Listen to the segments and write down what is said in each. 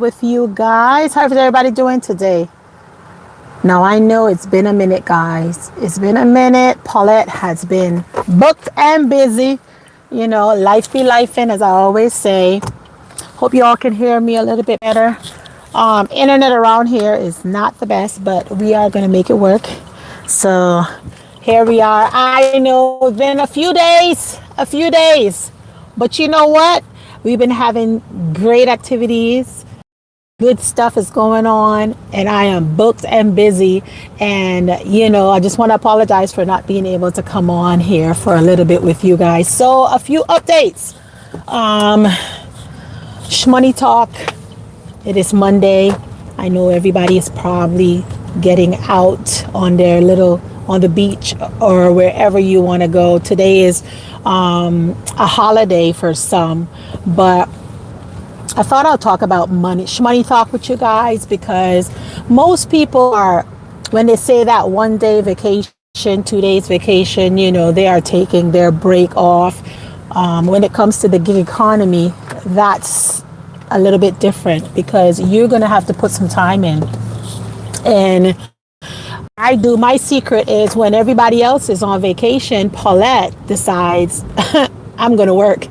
with you guys. How's everybody doing today? Now, I know it's been a minute, guys. It's been a minute. Paulette has been booked and busy. You know, life be lifing, as I always say. Hope you all can hear me a little bit better. Internet around here is not the best, but we are going to make it work. So here we are. I know it's been a few days. But you know what? We've been having great activities. Good stuff is going on, and I am booked and busy. And, you know, I just want to apologize for not being able to come on here for a little bit with you guys. So a few updates. Shmoney Talk. It is Monday. I know everybody is probably getting out on the beach or wherever you want to go. Today is a holiday for some, but I thought I'll talk about shmoney talk with you guys, because most people are, when they say that 1 day vacation, 2 days vacation, you know, they are taking their break off. When it comes to the gig economy, that's a little bit different, because you're going to have to put some time in. And my secret is, when everybody else is on vacation, Paulette decides I'm going to work.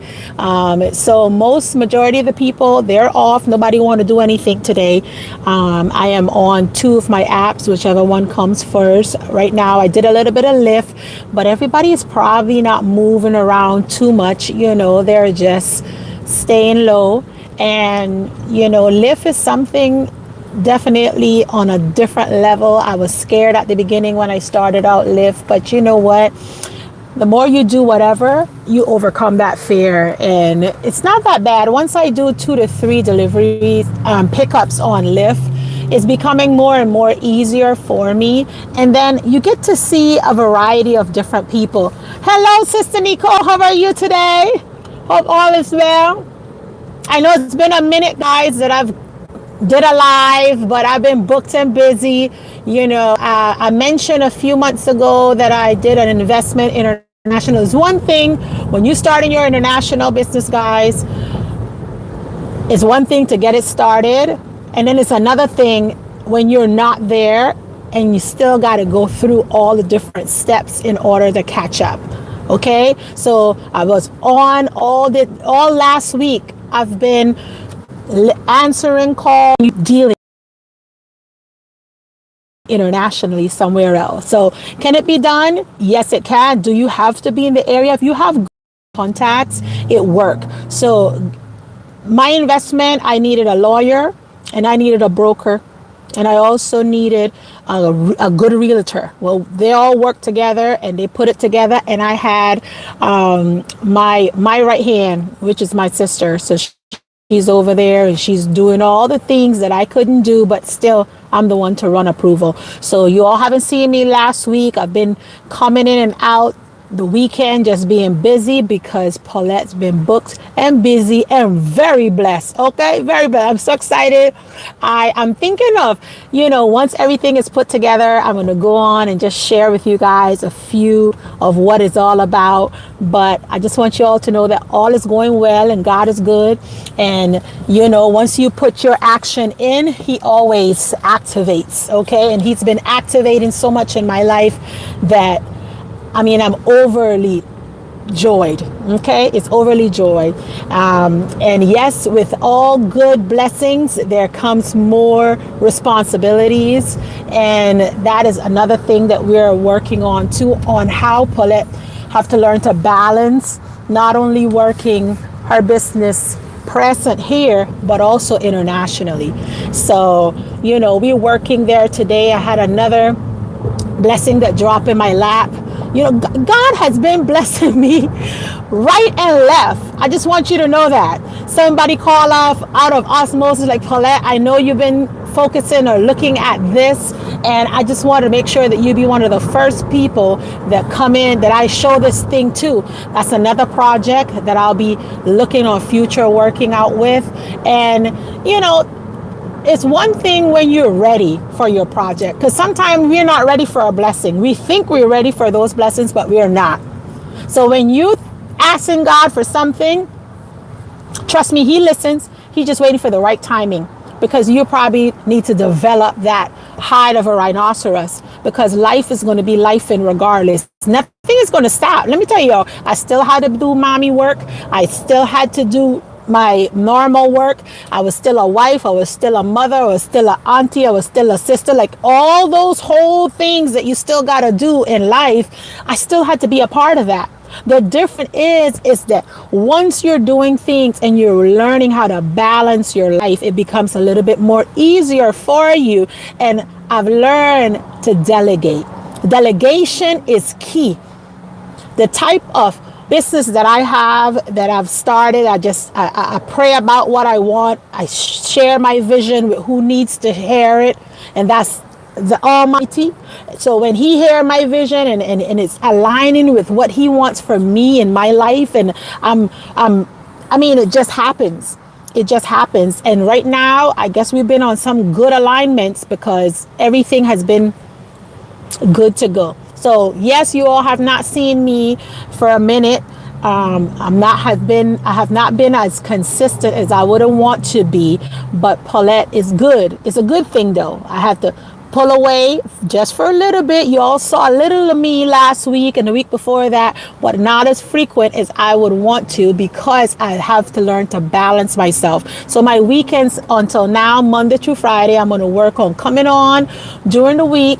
So majority of the people, they're off. Nobody want to do anything today. I am on 2 of my apps, whichever one comes first. Right now, I did a little bit of Lyft, but everybody is probably not moving around too much. You know, they're just staying low. And, you know, Lyft is something definitely on a different level. I was scared at the beginning when I started out Lyft, but you know what? The more you do whatever, you overcome that fear, and it's not that bad. Once I do 2 to 3 deliveries, pickups on Lyft, it's becoming more and more easier for me. And then you get to see a variety of different people. Hello, Sister Nicole. How are you today? Hope all is well. I know it's been a minute, guys, that I've did a live, but I've been booked and busy. You know, I mentioned a few months ago that I did an investment international. Is one thing when you start in your international business, guys. It's one thing to get it started, and then it's another thing when you're not there and you still got to go through all the different steps in order to catch up. Okay, so I was on all last week. I've been answering calls, dealing internationally somewhere else. So can it be done? Yes, it can. Do you have to be in the area? If you have contacts, it works. So my investment, I needed a lawyer, and I needed a broker, and I also needed a good realtor. Well, they all work together, and they put it together, and I had my right hand, which is my sister. So she's over there, and she's doing all the things that I couldn't do, but still I'm the one to run approval. So you all haven't seen me last week. I've been coming in and out the weekend, just being busy, because Paulette's been booked and busy and very blessed. Okay, very blessed. I'm so excited. I'm thinking of, you know, once everything is put together, I'm going to go on and just share with you guys a few of what it's all about. But I just want you all to know that all is going well and God is good. And, you know, once you put your action in, He always activates. Okay, and He's been activating so much in my life that, I mean, I'm overly joyed. Okay, it's overly joyed. And yes, with all good blessings, there comes more responsibilities. And that is another thing that we're working on too, on how Paulette have to learn to balance not only working her business present here, but also internationally. So, you know, we're working there today. I had another blessing that dropped in my lap. You know, God has been blessing me right and left. I just want you to know that. Somebody call off out of osmosis, like, Paulette, I know you've been focusing or looking at this, and I just want to make sure that you be one of the first people that come in, that I show this thing to. That's another project that I'll be looking on future working out with. And, you know, it's one thing when you're ready for your project, because sometimes we're not ready for a blessing. We think we're ready for those blessings, but we are not. So when you asking God for something, trust me, He listens. He's just waiting for the right timing. because you probably need to develop that hide of a rhinoceros, because life is going to be life in regardless. Nothing is going to stop. Let me tell you, I still had to do mommy work. I still had to do my normal work. I was still a wife. I was still a mother. I was still an auntie. I was still a sister. Like all those whole things that you still got to do in life, I still had to be a part of that. The difference is that once you're doing things and you're learning how to balance your life, it becomes a little bit more easier for you. And I've learned to delegate. Delegation is key. The type of business that I have, that I've started, I pray about what I want. I share my vision with who needs to hear it, and that's the Almighty. So when He hear my vision and it's aligning with what He wants for me in my life, and I mean, it just happens. It just happens. And right now, I guess we've been on some good alignments because everything has been good to go. So yes, you all have not seen me for a minute. I have not been as consistent as I would want to be, but Paulette is good. It's a good thing though. I had to pull away just for a little bit. You all saw a little of me last week and the week before that, but not as frequent as I would want to, because I have to learn to balance myself. So my weekends until now, Monday through Friday, I'm going to work on coming on during the week.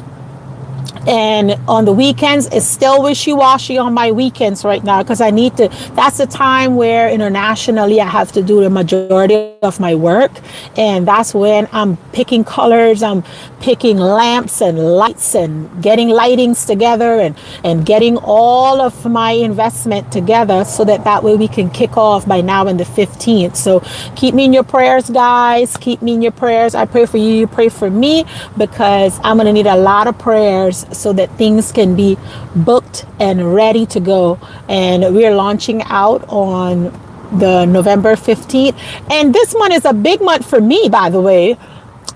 And on the weekends, it's still wishy-washy on my weekends right now, because I need to, that's the time where internationally I have to do the majority of my work. And that's when I'm picking colors, I'm picking lamps and lights and getting lightings together and getting all of my investment together so that way we can kick off by now in the 15th. So keep me in your prayers, guys. Keep me in your prayers. I pray for you, you pray for me, because I'm going to need a lot of prayers so that things can be booked and ready to go. And we're launching out on the November 15th. And this month is a big month for me, by the way.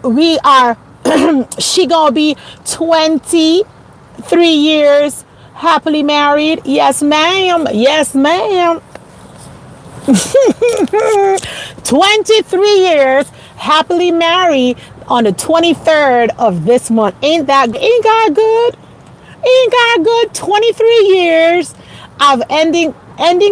We are, she gonna be 23 years happily married. Yes, ma'am. Yes, ma'am. 23 years happily married on the 23rd of this month. Ain't God good? Ain't God good? 23 years of ending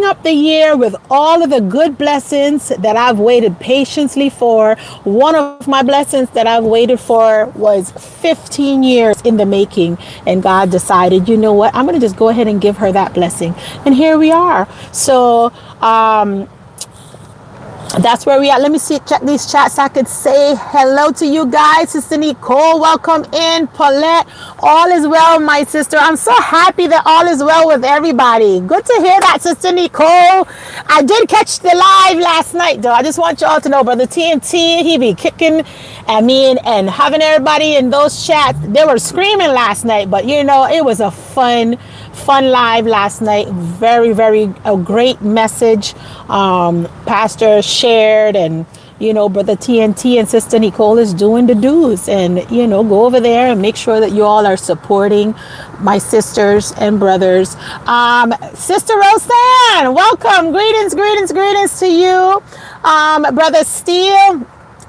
up the year with all of the good blessings that I've waited patiently for. One of my blessings that I've waited for was 15 years in the making, and God decided, you know what, I'm going to just go ahead and give her that blessing. And here we are. So that's where we are. Let me check these chats. I could say hello to you guys. Sister Nicole, welcome in. Paulette, all is well, my sister. I'm so happy that all is well with everybody. Good to hear that, Sister Nicole. I did catch the live last night, though. I just want y'all to know, Brother TNT, he be kicking at me and having everybody in those chats. They were screaming last night, but you know, it was a fun live last night. Very, very a great message. Pastor shared, and you know, Brother TNT and Sister Nicole is doing the do's, and you know, go over there and make sure that you all are supporting my sisters and brothers. Sister Roseanne, welcome. Greetings to you. Brother Steele,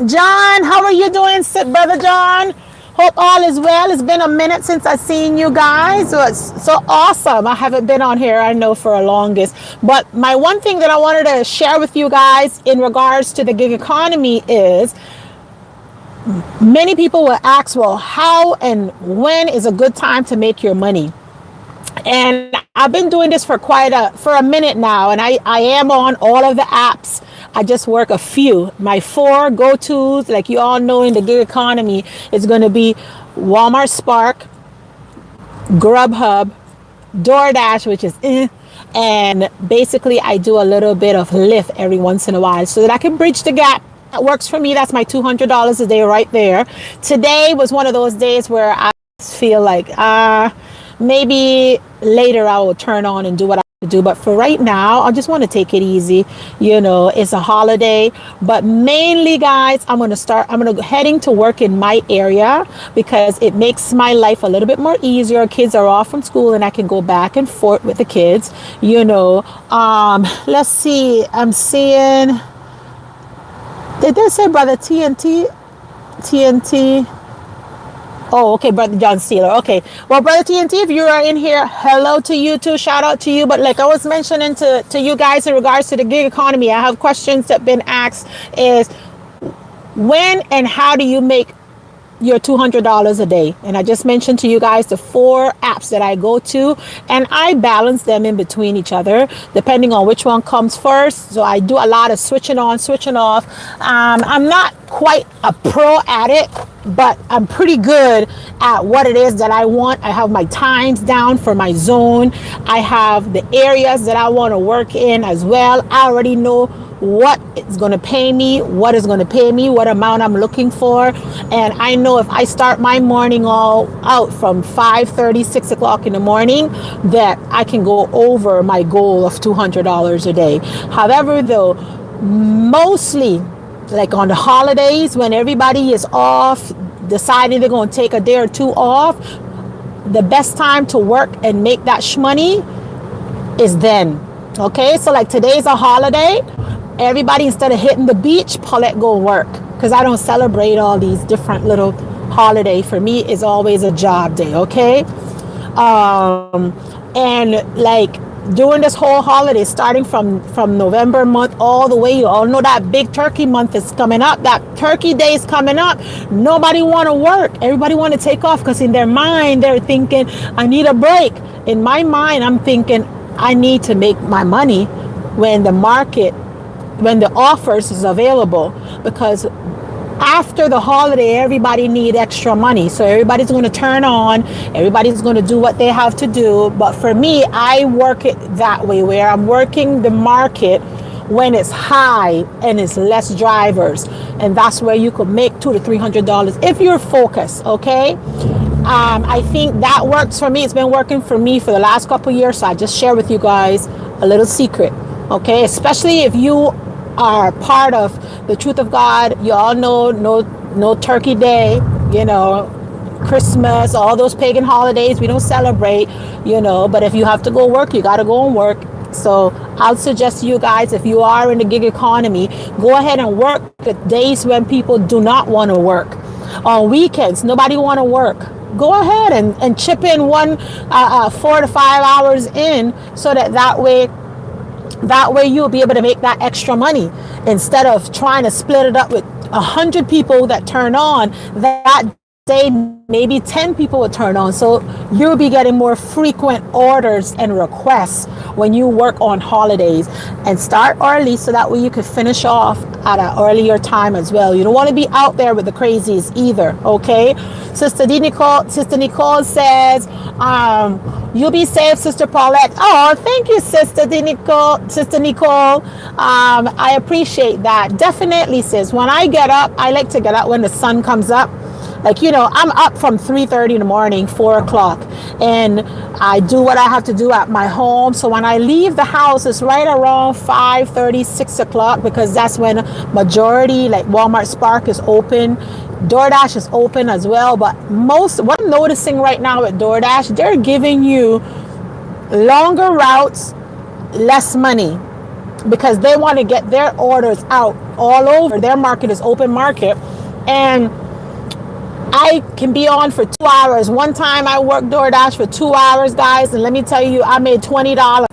John, how are you doing, Brother John? Hope all is well. It's been a minute since I've seen you guys. It's so awesome. I haven't been on here, I know, for a longest. But my one thing that I wanted to share with you guys in regards to the gig economy is, many people will ask, well, how and when is a good time to make your money? And I've been doing this for a minute now, and I am on all of the apps. I just work a few. My 4 go-tos, like you all know, in the gig economy, is going to be Walmart Spark, Grubhub, DoorDash, which is and basically I do a little bit of Lyft every once in a while so that I can bridge the gap. That works for me. That's my $200 a day right there. Today was one of those days where I feel like maybe later I will turn on and do what I do, but for right now I just want to take it easy. You know, it's a holiday, but mainly, guys, I'm going to heading to work in my area because it makes my life a little bit more easier. Kids are off from school and I can go back and forth with the kids, you know. Let's see, I'm seeing, did they say Brother TNT? TNT. Oh, okay, Brother John Sealer. Okay. Well, Brother TNT, if you are in here, hello to you too. Shout out to you. But like I was mentioning to you guys in regards to the gig economy, I have questions that have been asked is when and how do you make your $200 a day? And I just mentioned to you guys the 4 apps that I go to, and I balance them in between each other depending on which one comes first. So I do a lot of switching on, switching off. I'm not quite a pro at it, but I'm pretty good at what it is that I want. I have my times down for my zone. I have the areas that I want to work in as well. I already know what it's going to pay me, what is going to pay me, what amount I'm looking for. And I know if I start my morning all out from 5:30, 6 o'clock in the morning, that I can go over my goal of $200 a day. However, though, mostly like on the holidays when everybody is off, deciding they're going to take a day or two off, the best time to work and make that shmoney is then. Okay, so like today's a holiday. Everybody, instead of hitting the beach, Paulette go work, because I don't celebrate all these different little holiday. For me, it's always a job day. Okay, and like during this whole holiday, starting from November month all the way, you all know that big turkey month is coming up. That turkey day is coming up. Nobody want to work. Everybody want to take off, because in their mind they're thinking, I need a break. In my mind, I'm thinking I need to make my money when the market, when the offers is available, because after the holiday everybody need extra money, so everybody's going to turn on, everybody's going to do what they have to do. But for me, I work it that way, where I'm working the market when it's high and it's less drivers, and that's where you could make $200 to $300 if you're focused. Okay, I think that works for me. It's been working for me for the last couple of years, so I just share with you guys a little secret. Okay, especially if you are part of the Truth of God. You all know no Turkey Day, Christmas, all those pagan holidays we don't celebrate, but if you have to go work, you got to go and work. So I'll suggest to you guys, if you are in the gig economy, go ahead and work the days when people do not want to work. On weekends, nobody want to work. Go ahead and chip in 4 to 5 hours in, so that way you'll be able to make that extra money, instead of trying to split it up with 100 people that turn on that day. Maybe 10 people will turn on, so you'll be getting more frequent orders and requests when you work on holidays. And start early, so that way you can finish off at an earlier time as well. You don't want to be out there with the crazies either. Okay, Sister Nicole says, you'll be safe, Sister Paulette. Oh, thank you, Sister Nicole. I appreciate that. Definitely, sis. When I get up, I like to get up when the sun comes up. Like, I'm up from 3:30 in the morning, 4 o'clock, and I do what I have to do at my home. So when I leave the house, it's right around 5:30, 6 o'clock, because that's when majority, like Walmart Spark is open. DoorDash is open as well. But what I'm noticing right now with DoorDash, they're giving you longer routes, less money, because they want to get their orders out all over. Their market is open market, and I can be on for 2 hours. One time I worked DoorDash for 2 hours, guys, and let me tell you, I made $20.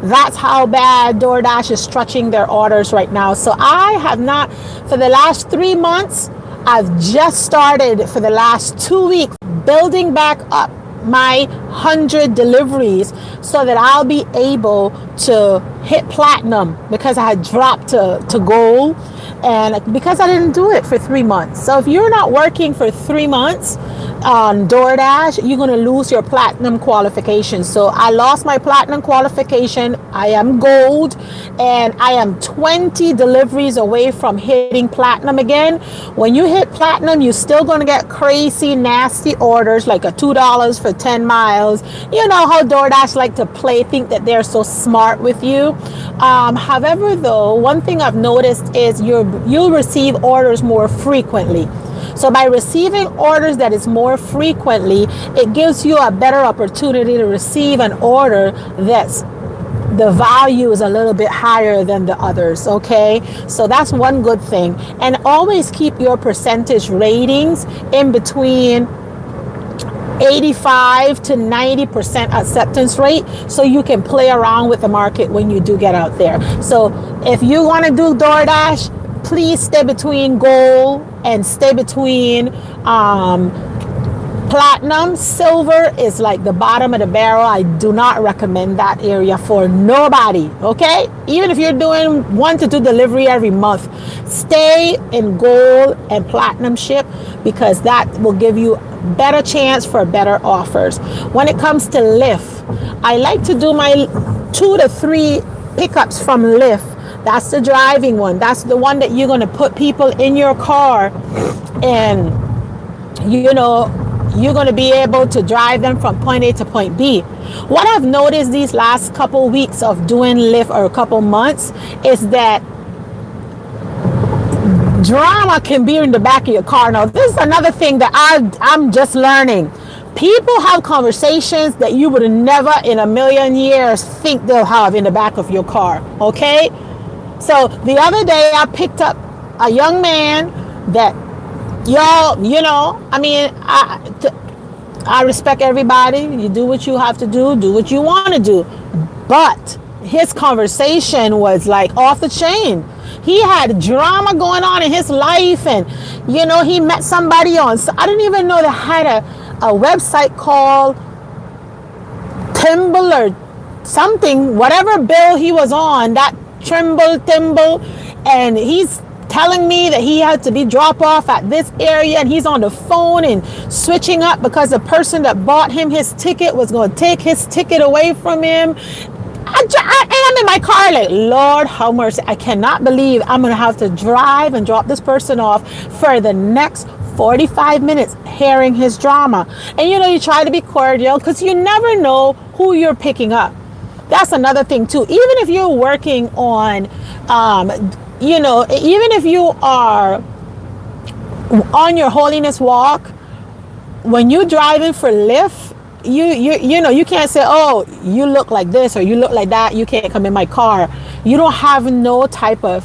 That's how bad DoorDash is stretching their orders right now. So I have not, for the last 3 months, I've just started for the last 2 weeks building back up my 100 deliveries, so that I'll be able to hit platinum, because I had dropped to gold, and because I didn't do it for 3 months. So if you're not working for 3 months on DoorDash, you're going to lose your platinum qualification. So I lost my platinum qualification. I am gold, and I am 20 deliveries away from hitting platinum again. When you hit platinum, you're still going to get crazy, nasty orders, like a $2 for 10 miles. You know how DoorDash like to think that they're so smart with you. However, though, one thing I've noticed is you'll receive orders more frequently. So by receiving orders that is more frequently, it gives you a better opportunity to receive an order that's the value is a little bit higher than the others. Okay, so that's one good thing. And always keep your percentage ratings in between 85 to 90% acceptance rate, so you can play around with the market when you do get out there. So if you want to do DoorDash, please stay between gold and stay between platinum. Silver is like the bottom of the barrel. I do not recommend that area for nobody. Okay, even if you're doing 1 to 2 delivery every month, stay in gold and platinum ship, because that will give you better chance for better offers. When it comes to Lyft, I like to do my 2 to 3 pickups from Lyft. That's the driving one. That's the one that you're going to put people in your car, and you're going to be able to drive them from point A to point B. What I've noticed these last couple weeks of doing Lyft, or a couple months, is that drama can be in the back of your car. Now, this is another thing that I'm just learning. People have conversations that you would never in a million years think they'll have in the back of your car. Okay? So the other day I picked up a young man that, I respect everybody. You do what you have to do what you want to do. But his conversation was like off the chain. He had drama going on in his life, and he met somebody on, I didn't even know they had a website called Timble or something, whatever bill he was on, that Timble, and he's telling me that he had to be drop off at this area, and he's on the phone and switching up because the person that bought him his ticket was going to take his ticket away from him. I'm in my car like, Lord, how mercy. I cannot believe I'm going to have to drive and drop this person off for the next 45 minutes hearing his drama. And you try to be cordial, because you never know who you're picking up. That's another thing too. Even if you're working on, even if you are on your holiness walk, when you're driving for Lyft, you can't say, oh, you look like this or you look like that, you can't come in my car. You don't have no type of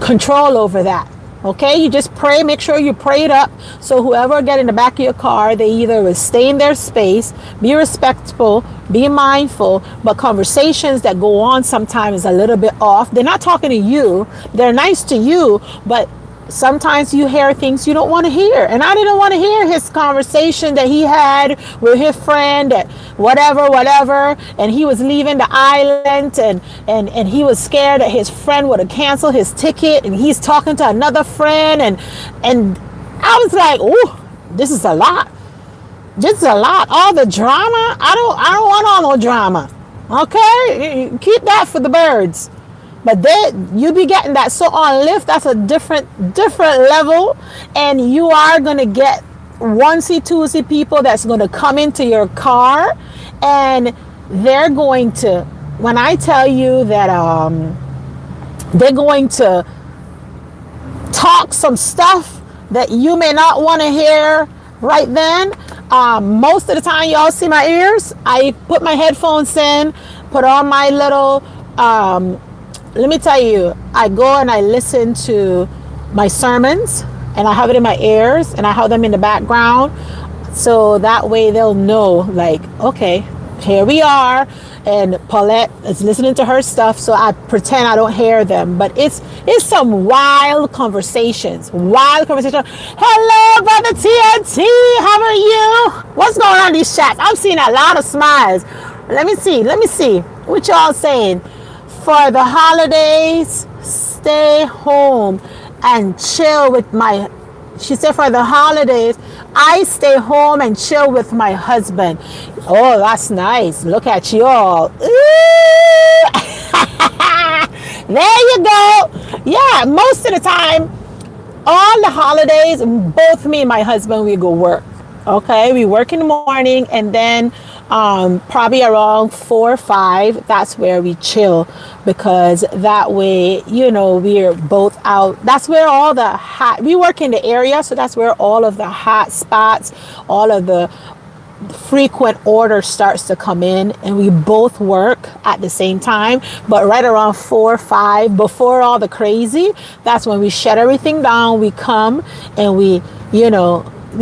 control over that. Okay, you just pray, make sure you pray it up, so whoever get in the back of your car, they either will stay in their space, be respectful, be mindful. But conversations that go on sometimes is a little bit off. They're not talking to you, they're nice to you, but sometimes you hear things you don't want to hear. And I didn't want to hear his conversation that he had with his friend at whatever, and he was leaving the island, and he was scared that his friend would have canceled his ticket, and he's talking to another friend, and I was like, oh, this is a lot. All the drama. I don't want all no drama. Okay, keep that for the birds. But then you be getting that. So on Lyft, that's a different level, and you are gonna get onesie twosie people that's gonna come into your car, and they're going to, when I tell you that they're going to talk some stuff that you may not want to hear right then. Most of the time, y'all see my ears. I put my headphones in, put on my little. Let me tell you, I go and I listen to my sermons, and I have it in my ears, and I have them in the background, so that way they'll know, like, okay, here we are, and Paulette is listening to her stuff, so I pretend I don't hear them. But it's some wild conversations. Hello, brother TNT, how are you? What's going on in these chats? I'm seeing a lot of smiles. Let me see what y'all saying. For the holidays, stay home and chill with my, she said, for the holidays, I stay home and chill with my husband. Oh, that's nice. Look at you all. There you go. Yeah, most of the time, all the holidays, both me and my husband, we go work. Okay, we work in the morning, and then probably around 4 or 5, that's where we chill, because that way, we're both out. That's where all the we work in the area, so that's where all of the hot spots, all of the frequent order starts to come in and we both work at the same time, but right around 4 or 5, before all the crazy, that's when we shut everything down. We come and we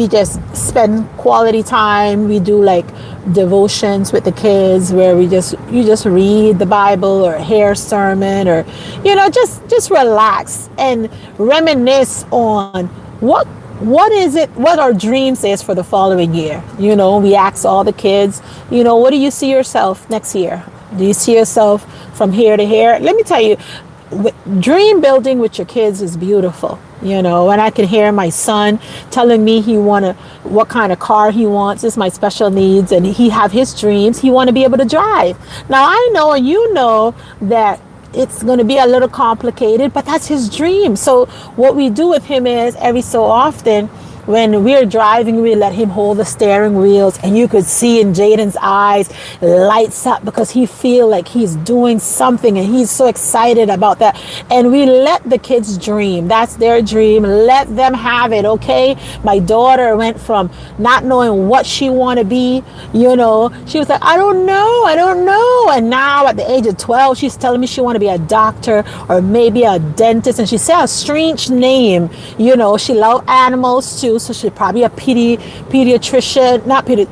just spend quality time. We do like devotions with the kids where you just read the Bible or hear a sermon, or just relax and reminisce on what is it, what our dreams is for the following year. We ask all the kids, what do you see yourself next year? Do you see yourself from here to here? Let me tell you, dream building with your kids is beautiful. And I can hear my son telling me what kind of car he wants. It's my special needs, and he have his dreams. He want to be able to drive. Now I know, and that it's going to be a little complicated, but that's his dream. So what we do with him is every so often, when we're driving, we let him hold the steering wheels, and you could see in Jaden's eyes lights up because he feel like he's doing something and he's so excited about that. And we let the kids dream. That's their dream. Let them have it, okay? My daughter went from not knowing what she want to be, she was like, I don't know. And now at the age of 12, she's telling me she want to be a doctor or maybe a dentist. And she said a strange name, she love animals too. So she's probably a pediatrician, not the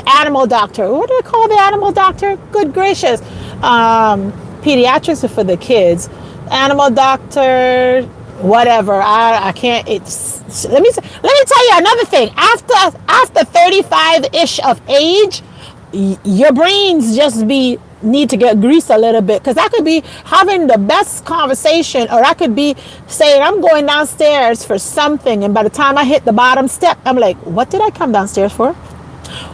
animal doctor. What do they call the animal doctor? Good gracious. Pediatrics are for the kids. Animal doctor, whatever. I can't. Let me tell you another thing. After 35-ish of age, your brains just need to get greased a little bit, because I could be having the best conversation, or I could be saying I'm going downstairs for something, and by the time I hit the bottom step, I'm like, what did I come downstairs for?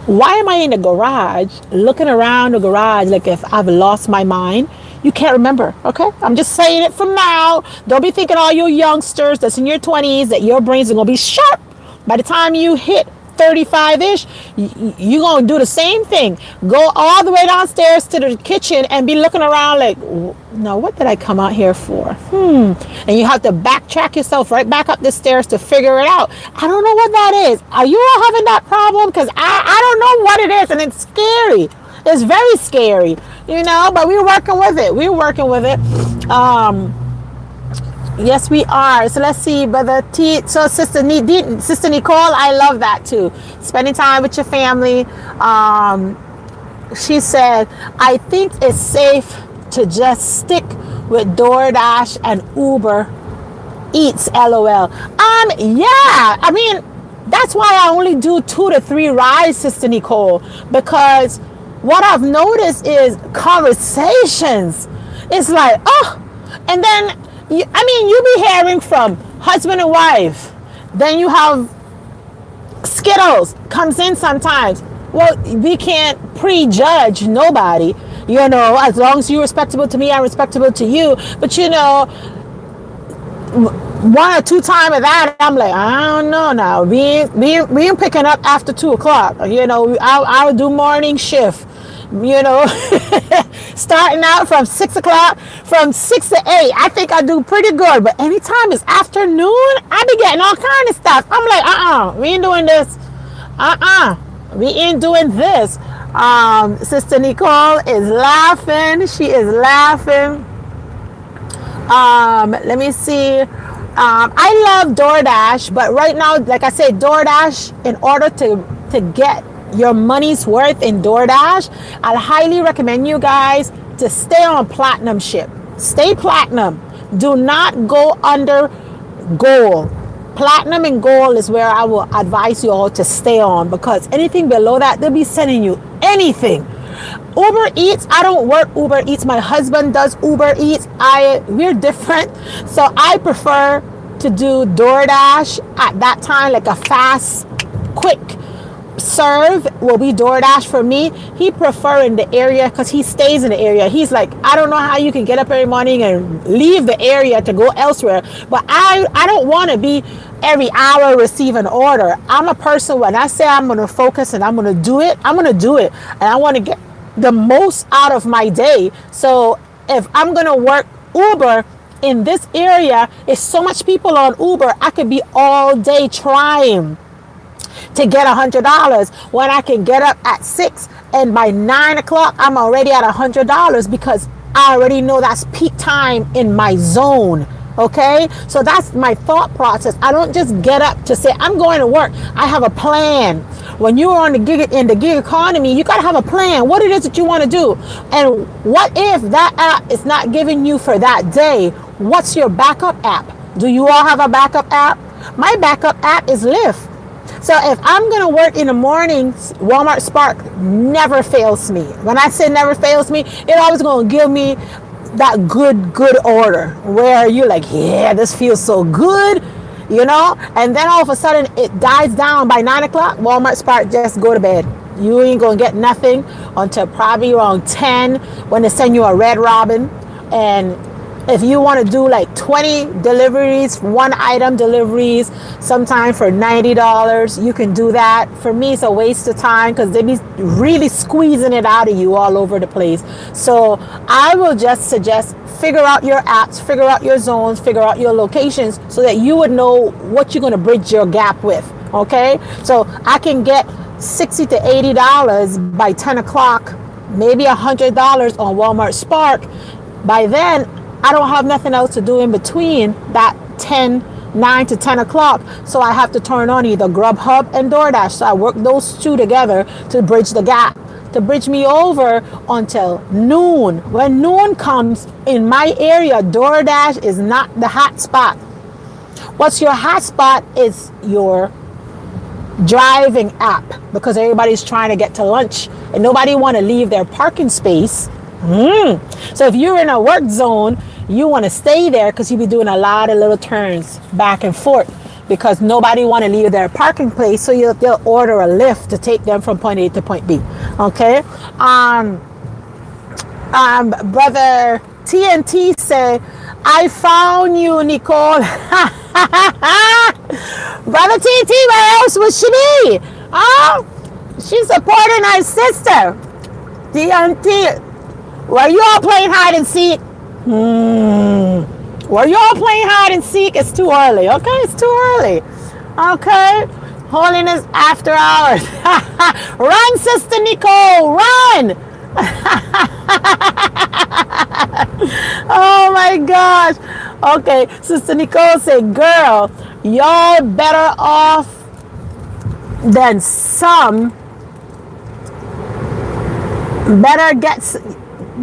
Why am I in the garage looking around the garage like if I've lost my mind? You can't remember, okay? I'm just saying it from now. Don't be thinking all you youngsters that's in your 20s that your brains are going to be sharp. By the time you hit 35-ish, you're going to do the same thing. Go all the way downstairs to the kitchen and be looking around like, no, what did I come out here for? And you have to backtrack yourself right back up the stairs to figure it out. I don't know what that is. Are you all having that problem? Because I don't know what it is, and it's scary. It's very scary, but we're working with it. Yes, we are. So let's see, Sister Nicole, I love that too. Spending time with your family. She said, I think it's safe to just stick with DoorDash and Uber Eats, LOL. Yeah, I mean, that's why I only do 2 to 3 rides, Sister Nicole, because what I've noticed is conversations. It's like, and then you be hearing from husband and wife. Then you have Skittles comes in sometimes. Well, we can't prejudge nobody, as long as you're respectable to me, I'm respectable to you. But 1 or 2 times of that, I'm like, I don't know now. We ain't picking up after 2 o'clock. I'll do morning shift. Starting out from 6 o'clock, from 6 to 8, I think I do pretty good. But anytime it's afternoon, I be getting all kind of stuff. I'm like, we ain't doing this. We ain't doing this. Sister Nicole is laughing. She is laughing. Let me see. I love DoorDash, but right now, like I said, DoorDash, in order to get your money's worth in DoorDash, I'd highly recommend you guys to stay on platinum ship. Stay platinum. Do not go under gold. Platinum and gold is where I will advise you all to stay on, because anything below that, they'll be sending you anything. Uber Eats, I don't work Uber Eats. My husband does Uber Eats. We're different. So I prefer to do DoorDash at that time, like a fast, quick serve will be DoorDash for me. He prefer in the area because he stays in the area. He's like, I don't know how you can get up every morning and leave the area to go elsewhere, but I don't want to be every hour receive an order. I'm a person, when I say I'm going to focus and I'm going to do it, I'm going to do it, and I want to get the most out of my day. So if I'm going to work Uber in this area, it's so much people on Uber, I could be all day trying to get $100 when I can get up at 6 and by 9 o'clock I'm already at $100 because I already know that's peak time in my zone. Okay, so that's my thought process. I don't just get up to say I'm going to work. I have a plan. When you're on the gig, in the gig economy, you got to have a plan. What it is that you want to do, and what if that app is not giving you for that day? What's your backup app? Do you all have a backup app? My backup app is Lyft. So if I'm going to work in the mornings, Walmart Spark never fails me. When I say never fails me, it always going to give me that good order where you're like, yeah, this feels so good, and then all of a sudden it dies down by 9 o'clock. Walmart Spark, just go to bed. You ain't gonna get nothing until probably around 10 when they send you a red robin. And if you want to do like 20 deliveries, one item deliveries, sometime for $90, you can do that. For me, it's a waste of time because they be really squeezing it out of you all over the place. So I will just suggest figure out your apps, figure out your zones, figure out your locations so that you would know what you're going to bridge your gap with. Okay, so I can get $60 to $80 by 10 o'clock, maybe $100 on Walmart Spark. By then, I don't have nothing else to do in between that 9 to 10 o'clock. So I have to turn on either Grubhub and DoorDash. So I work those two together to bridge the gap, to bridge me over until noon. When noon comes in my area, DoorDash is not the hot spot. What's your hot spot is your driving app, because everybody's trying to get to lunch and nobody want to leave their parking space. So if you're in a work zone, you want to stay there because you'll be doing a lot of little turns back and forth because nobody want to leave their parking place. So they'll order a Lyft to take them from point A to point B. Okay. Brother TNT say, I found you, Nicole. Brother TNT, where else would she be? Oh, she's supporting her sister. TNT. Were you all playing hide and seek? Were you all playing hide and seek? It's too early. Okay, it's too early. Okay. Holiness after hours. Run, Sister Nicole, run. Oh my gosh. Okay, Sister Nicole said, girl, y'all better off than some.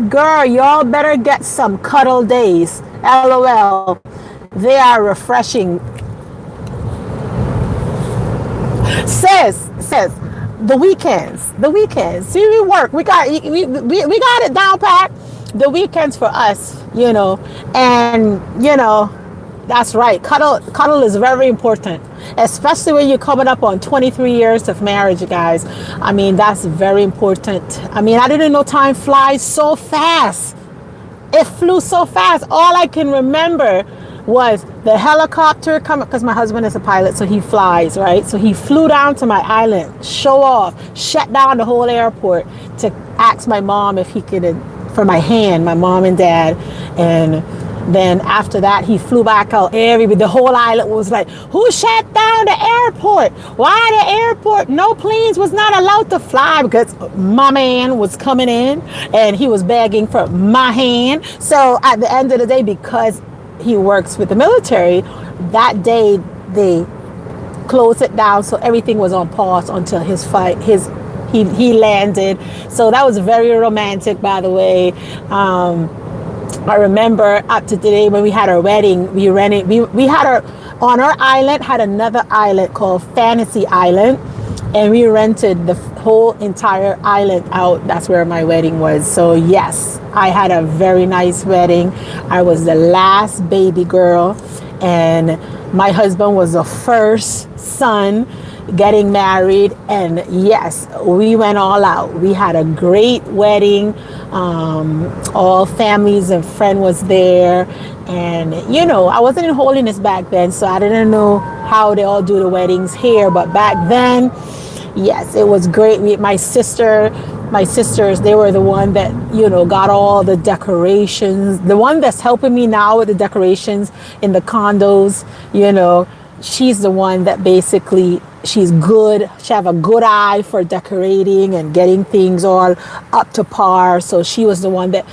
Girl, y'all better get some cuddle days. LOL. They are refreshing. Sis, the weekends. See, we work. We got it down pat. The weekends for us, and that's right. Cuddle is very important, especially when you're coming up on 23 years of marriage, guys. I mean, that's very important. I mean, I didn't know time flies so fast. It flew so fast. All I can remember was the helicopter coming, because my husband is a pilot, so he flies, right? So he flew down to my island, show off, shut down the whole airport to ask my mom if he could, for my hand, my mom and dad, and then after that, he flew back out. The whole island was like, who shut down the airport? Why the airport? No planes was not allowed to fly because my man was coming in and he was begging for my hand. So at the end of the day, because he works with the military, that day they closed it down. So everything was on pause until he landed. So that was very romantic, by the way. I remember up to today when we had our wedding, we had on our island, had another island called Fantasy Island, and we rented the whole entire island out. That's where my wedding was. So yes, I had a very nice wedding. I was the last baby girl, and my husband was the first son getting married. And yes, we went all out. We had a great wedding. All families and friends was there, and I wasn't in holiness back then, so I didn't know how they all do the weddings here, but back then, yes, it was great. My sisters, they were the one that got all the decorations. The one that's helping me now with the decorations in the condos, she's the one that basically, she's good. She have a good eye for decorating and getting things all up to par. So she was the one that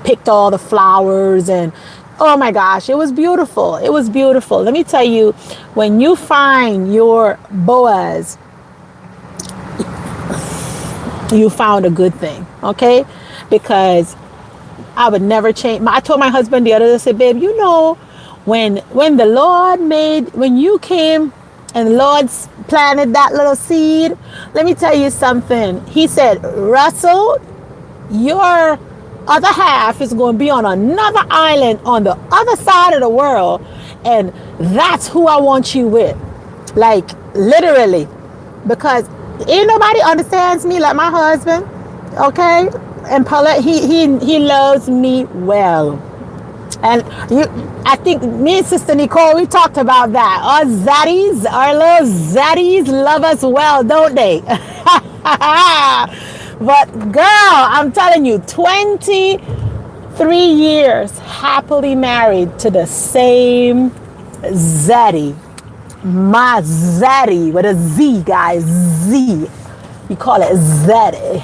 picked all the flowers, and oh my gosh, it was beautiful. It was beautiful. Let me tell you, when you find your Boaz, you found a good thing, okay? Because I would never change. I told my husband the other day, I said, babe, you know, when the Lord made, when you came and the Lord planted that little seed, let me tell you something. He said, Russell, your other half is going to be on another island on the other side of the world, and that's who I want you with. Like, literally. Because ain't nobody understands me like my husband, okay? And Paulette, he loves me well. And I think me and Sister Nicole, we talked about that. Our zaddies, our little zaddies love us well, don't they? But girl, I'm telling you, 23 years happily married to the same zaddy. My zaddy with a Z, guys. Z. You call it zaddy.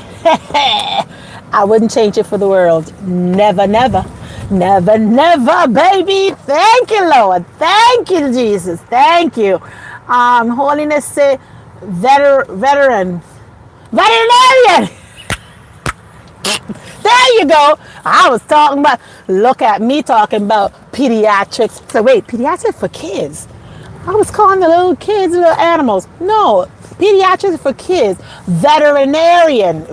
I wouldn't change it for the world. Never, never. Never, never, baby. Thank you, Lord. Thank you, Jesus. Thank you. Holiness say veterinarian. There you go. I was talking about, look at me talking about pediatrics. So wait, pediatrics for kids. I was calling the little kids little animals. No, pediatrics for kids. Veterinarian.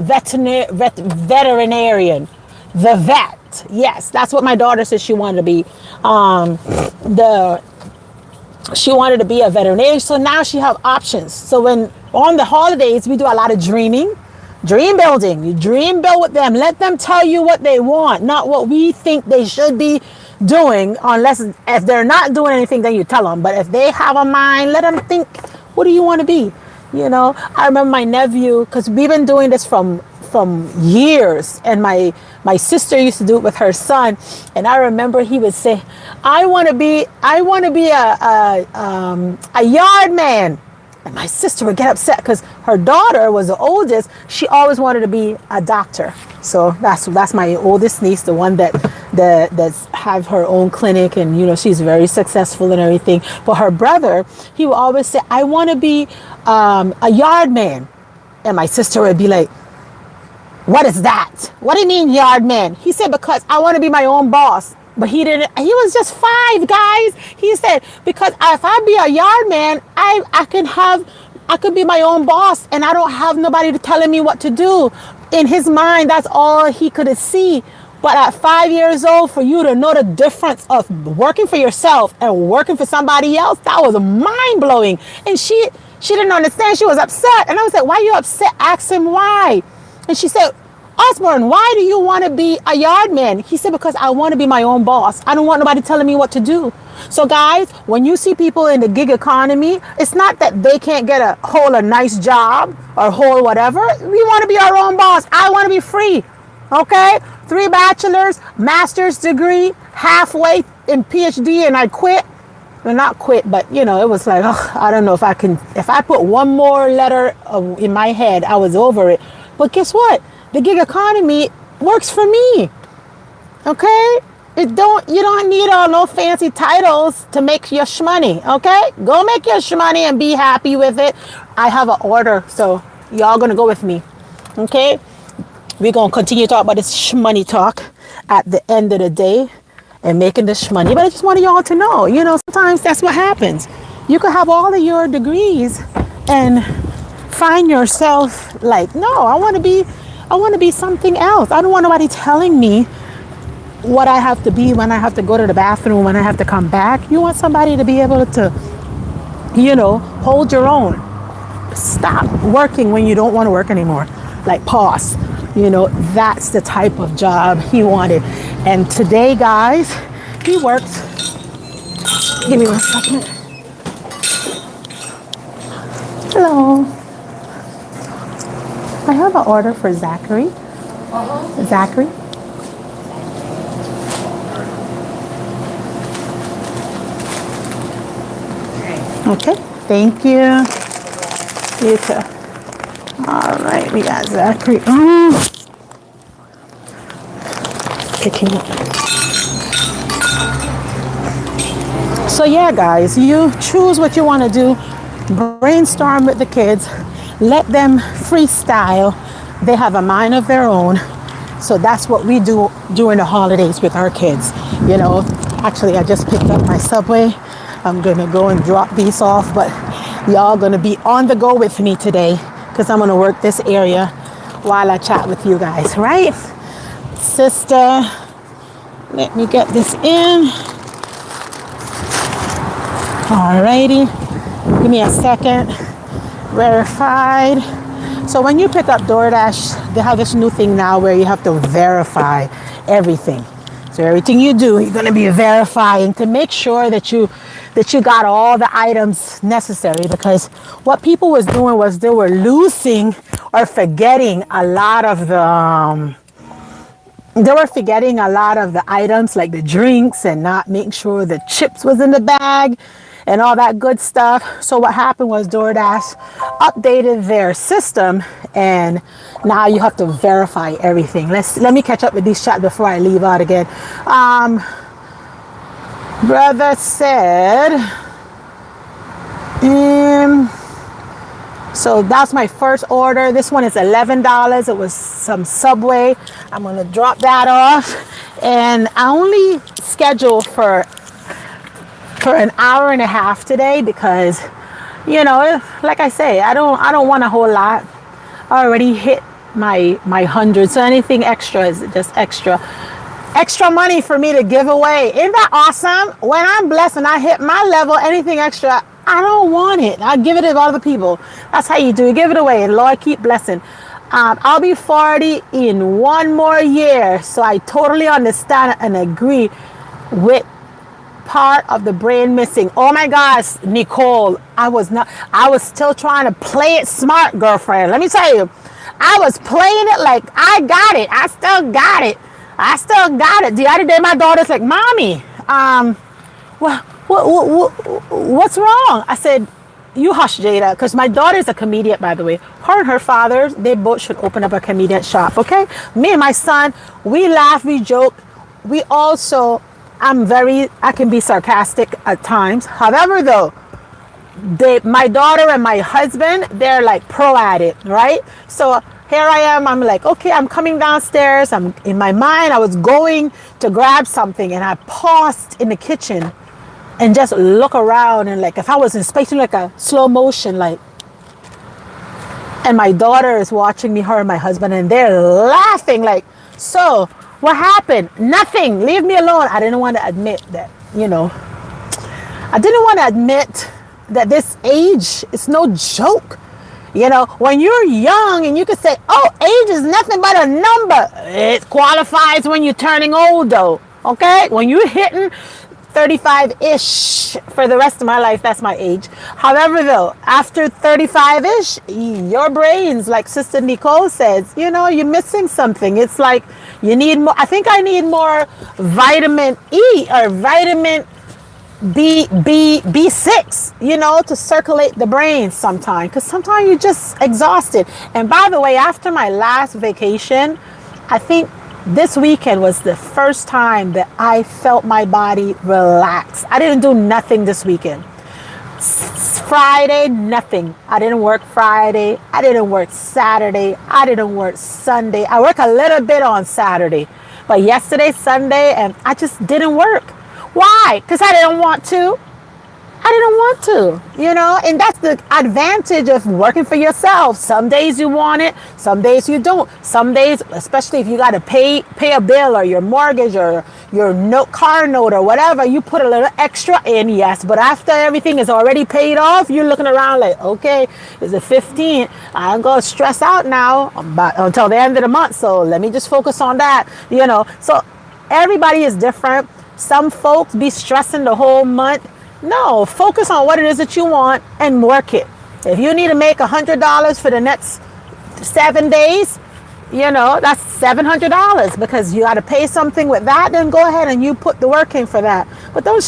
The vet. Yes, that's what my daughter said she wanted to be. She wanted to be a veterinarian, so now she have options. So when on the holidays, we do a lot of dream building. You dream build with them. Let them tell you what they want, not what we think they should be doing, unless if they're not doing anything, then you tell them. But if they have a mind, let them think, what do you want to be? You know, I remember my nephew, because we've been doing this from years, and my sister used to do it with her son, and I remember he would say, I want to be a yard man. And my sister would get upset because her daughter was the oldest. She always wanted to be a doctor. So that's my oldest niece, the one that's have her own clinic, and you know, she's very successful and everything. But her brother, he would always say, I want to be a yard man. And my sister would be like, what is that? What do you mean yard man? He said, because I want to be my own boss. But he was just 5, guys. He said, because if I be a yard man, I could be my own boss, and I don't have nobody telling me what to do. In his mind, that's all he could see. But at 5 years old, for you to know the difference of working for yourself and working for somebody else, that was mind blowing. And she didn't understand. She was upset. And I was like, why are you upset? Ask him why. And she said, Osborne, why do you want to be a yard man? He said, because I want to be my own boss. I don't want nobody telling me what to do. So guys, when you see people in the gig economy, it's not that they can't get a nice job or whatever. We want to be our own boss. I want to be free. Okay? 3 bachelors, master's degree, halfway in PhD, and I quit. Well, not quit, but you know, it was like, I don't know if I put one more letter in my head, I was over it. But guess what? The gig economy works for me. Okay? You don't need all no fancy titles to make your shmoney. Okay? Go make your shmoney and be happy with it. I have an order, so y'all gonna go with me. Okay? We're gonna continue to talk about this shmoney talk at the end of the day and making this shmoney. But I just wanted y'all to know, you know, sometimes that's what happens. You could have all of your degrees and find yourself like, no, I want to be something else. I don't want nobody telling me what I have to be when I have to go to the bathroom, when I have to come back. You want somebody to be able to, you know, hold your own. Stop working when you don't want to work anymore. Like, pause. You know, that's the type of job he wanted. And today, guys, he works. Give me 1 second. Hello. I have an order for Zachary. Zachary. Okay, thank you. You too. All right, we got Zachary. Picking up. So yeah, guys, you choose what you want to do. Brainstorm with the kids. Let them freestyle. They have a mind of their own. So that's what we do during the holidays with our kids. You know, actually, I just picked up my Subway. I'm going to go and drop these off, but y'all going to be on the go with me today because I'm going to work this area while I chat with you guys, right? Sister, let me get this in. Alrighty, give me a second. Verified. So when you pick up DoorDash, they have this new thing now where you have to verify everything. So everything you do, you're going to be verifying to make sure that you got all the items necessary, because what people was doing was they were losing or forgetting a lot of the items like the drinks, and not making sure the chips was in the bag and all that good stuff. So what happened was DoorDash updated their system, and now you have to verify everything. Let me catch up with these chats before I leave out again. Brother said, so that's my first order. This one is $11. It was some Subway. I'm gonna drop that off, and I only scheduled for an hour and a half today because, you know, like I say, I don't want a whole lot. I already hit my 100, so anything extra is just extra money for me to give away. Isn't that awesome? When I'm blessed and I hit my level, anything extra, I don't want it. I give it to other people. That's how you do it. Give it away, and Lord, keep blessing. I'll be 40 in 1 more year, so I totally understand and agree with part of the brain missing. Oh my gosh, Nicole, I was still trying to play it smart, girlfriend. Let me tell you, I was playing it like I got it. I still got it. The other day, my daughter's like, "Mommy, what's wrong?" I said, "You hush, Jada," because my daughter's a comedian, by the way. Her and her father, they both should open up a comedian shop, okay? Me and my son, we laugh, we joke. We also, I can be sarcastic at times. However, though, my daughter and my husband, they're like pro at it, right? So here I am, I'm like, okay, I'm coming downstairs. I'm in my mind, I was going to grab something, and I paused in the kitchen and just look around, and like if I was inspecting like a slow motion, like, and my daughter is watching me, her and my husband, and they're laughing like, so what happened? Nothing. Leave me alone. I didn't want to admit that, this age is no joke. When you're young and you can say, oh, age is nothing but a number. It qualifies when you're turning old, though. Okay? When you're hitting 35-ish, for the rest of my life, that's my age. However, though, after 35-ish, your brains, like Sister Nicole says, you're missing something. It's like you need more. I think I need more vitamin E or vitamin B6, to circulate the brain sometimes, because sometimes you're just exhausted. And by the way, after my last vacation, I think this weekend was the first time that I felt my body relax. I didn't do nothing this weekend. Friday, nothing. I didn't work Friday. I didn't work Saturday. I didn't work Sunday. I work a little bit on Saturday, but yesterday, Sunday, and I just didn't work. Why? Because I didn't want to. And that's the advantage of working for yourself. Some days you want it, some days you don't. Some days, especially if you got to pay a bill or your mortgage or your car note or whatever, you put a little extra in, yes. But after everything is already paid off, you're looking around like, okay, it's the 15th. I'm going to stress out now until the end of the month. So let me just focus on that, So everybody is different. Some folks be stressing the whole month. No, focus on what it is that you want and work it. If you need to make $100 for the next 7 days, that's $700 because you got to pay something with that. Then go ahead and you put the work in for that. But don't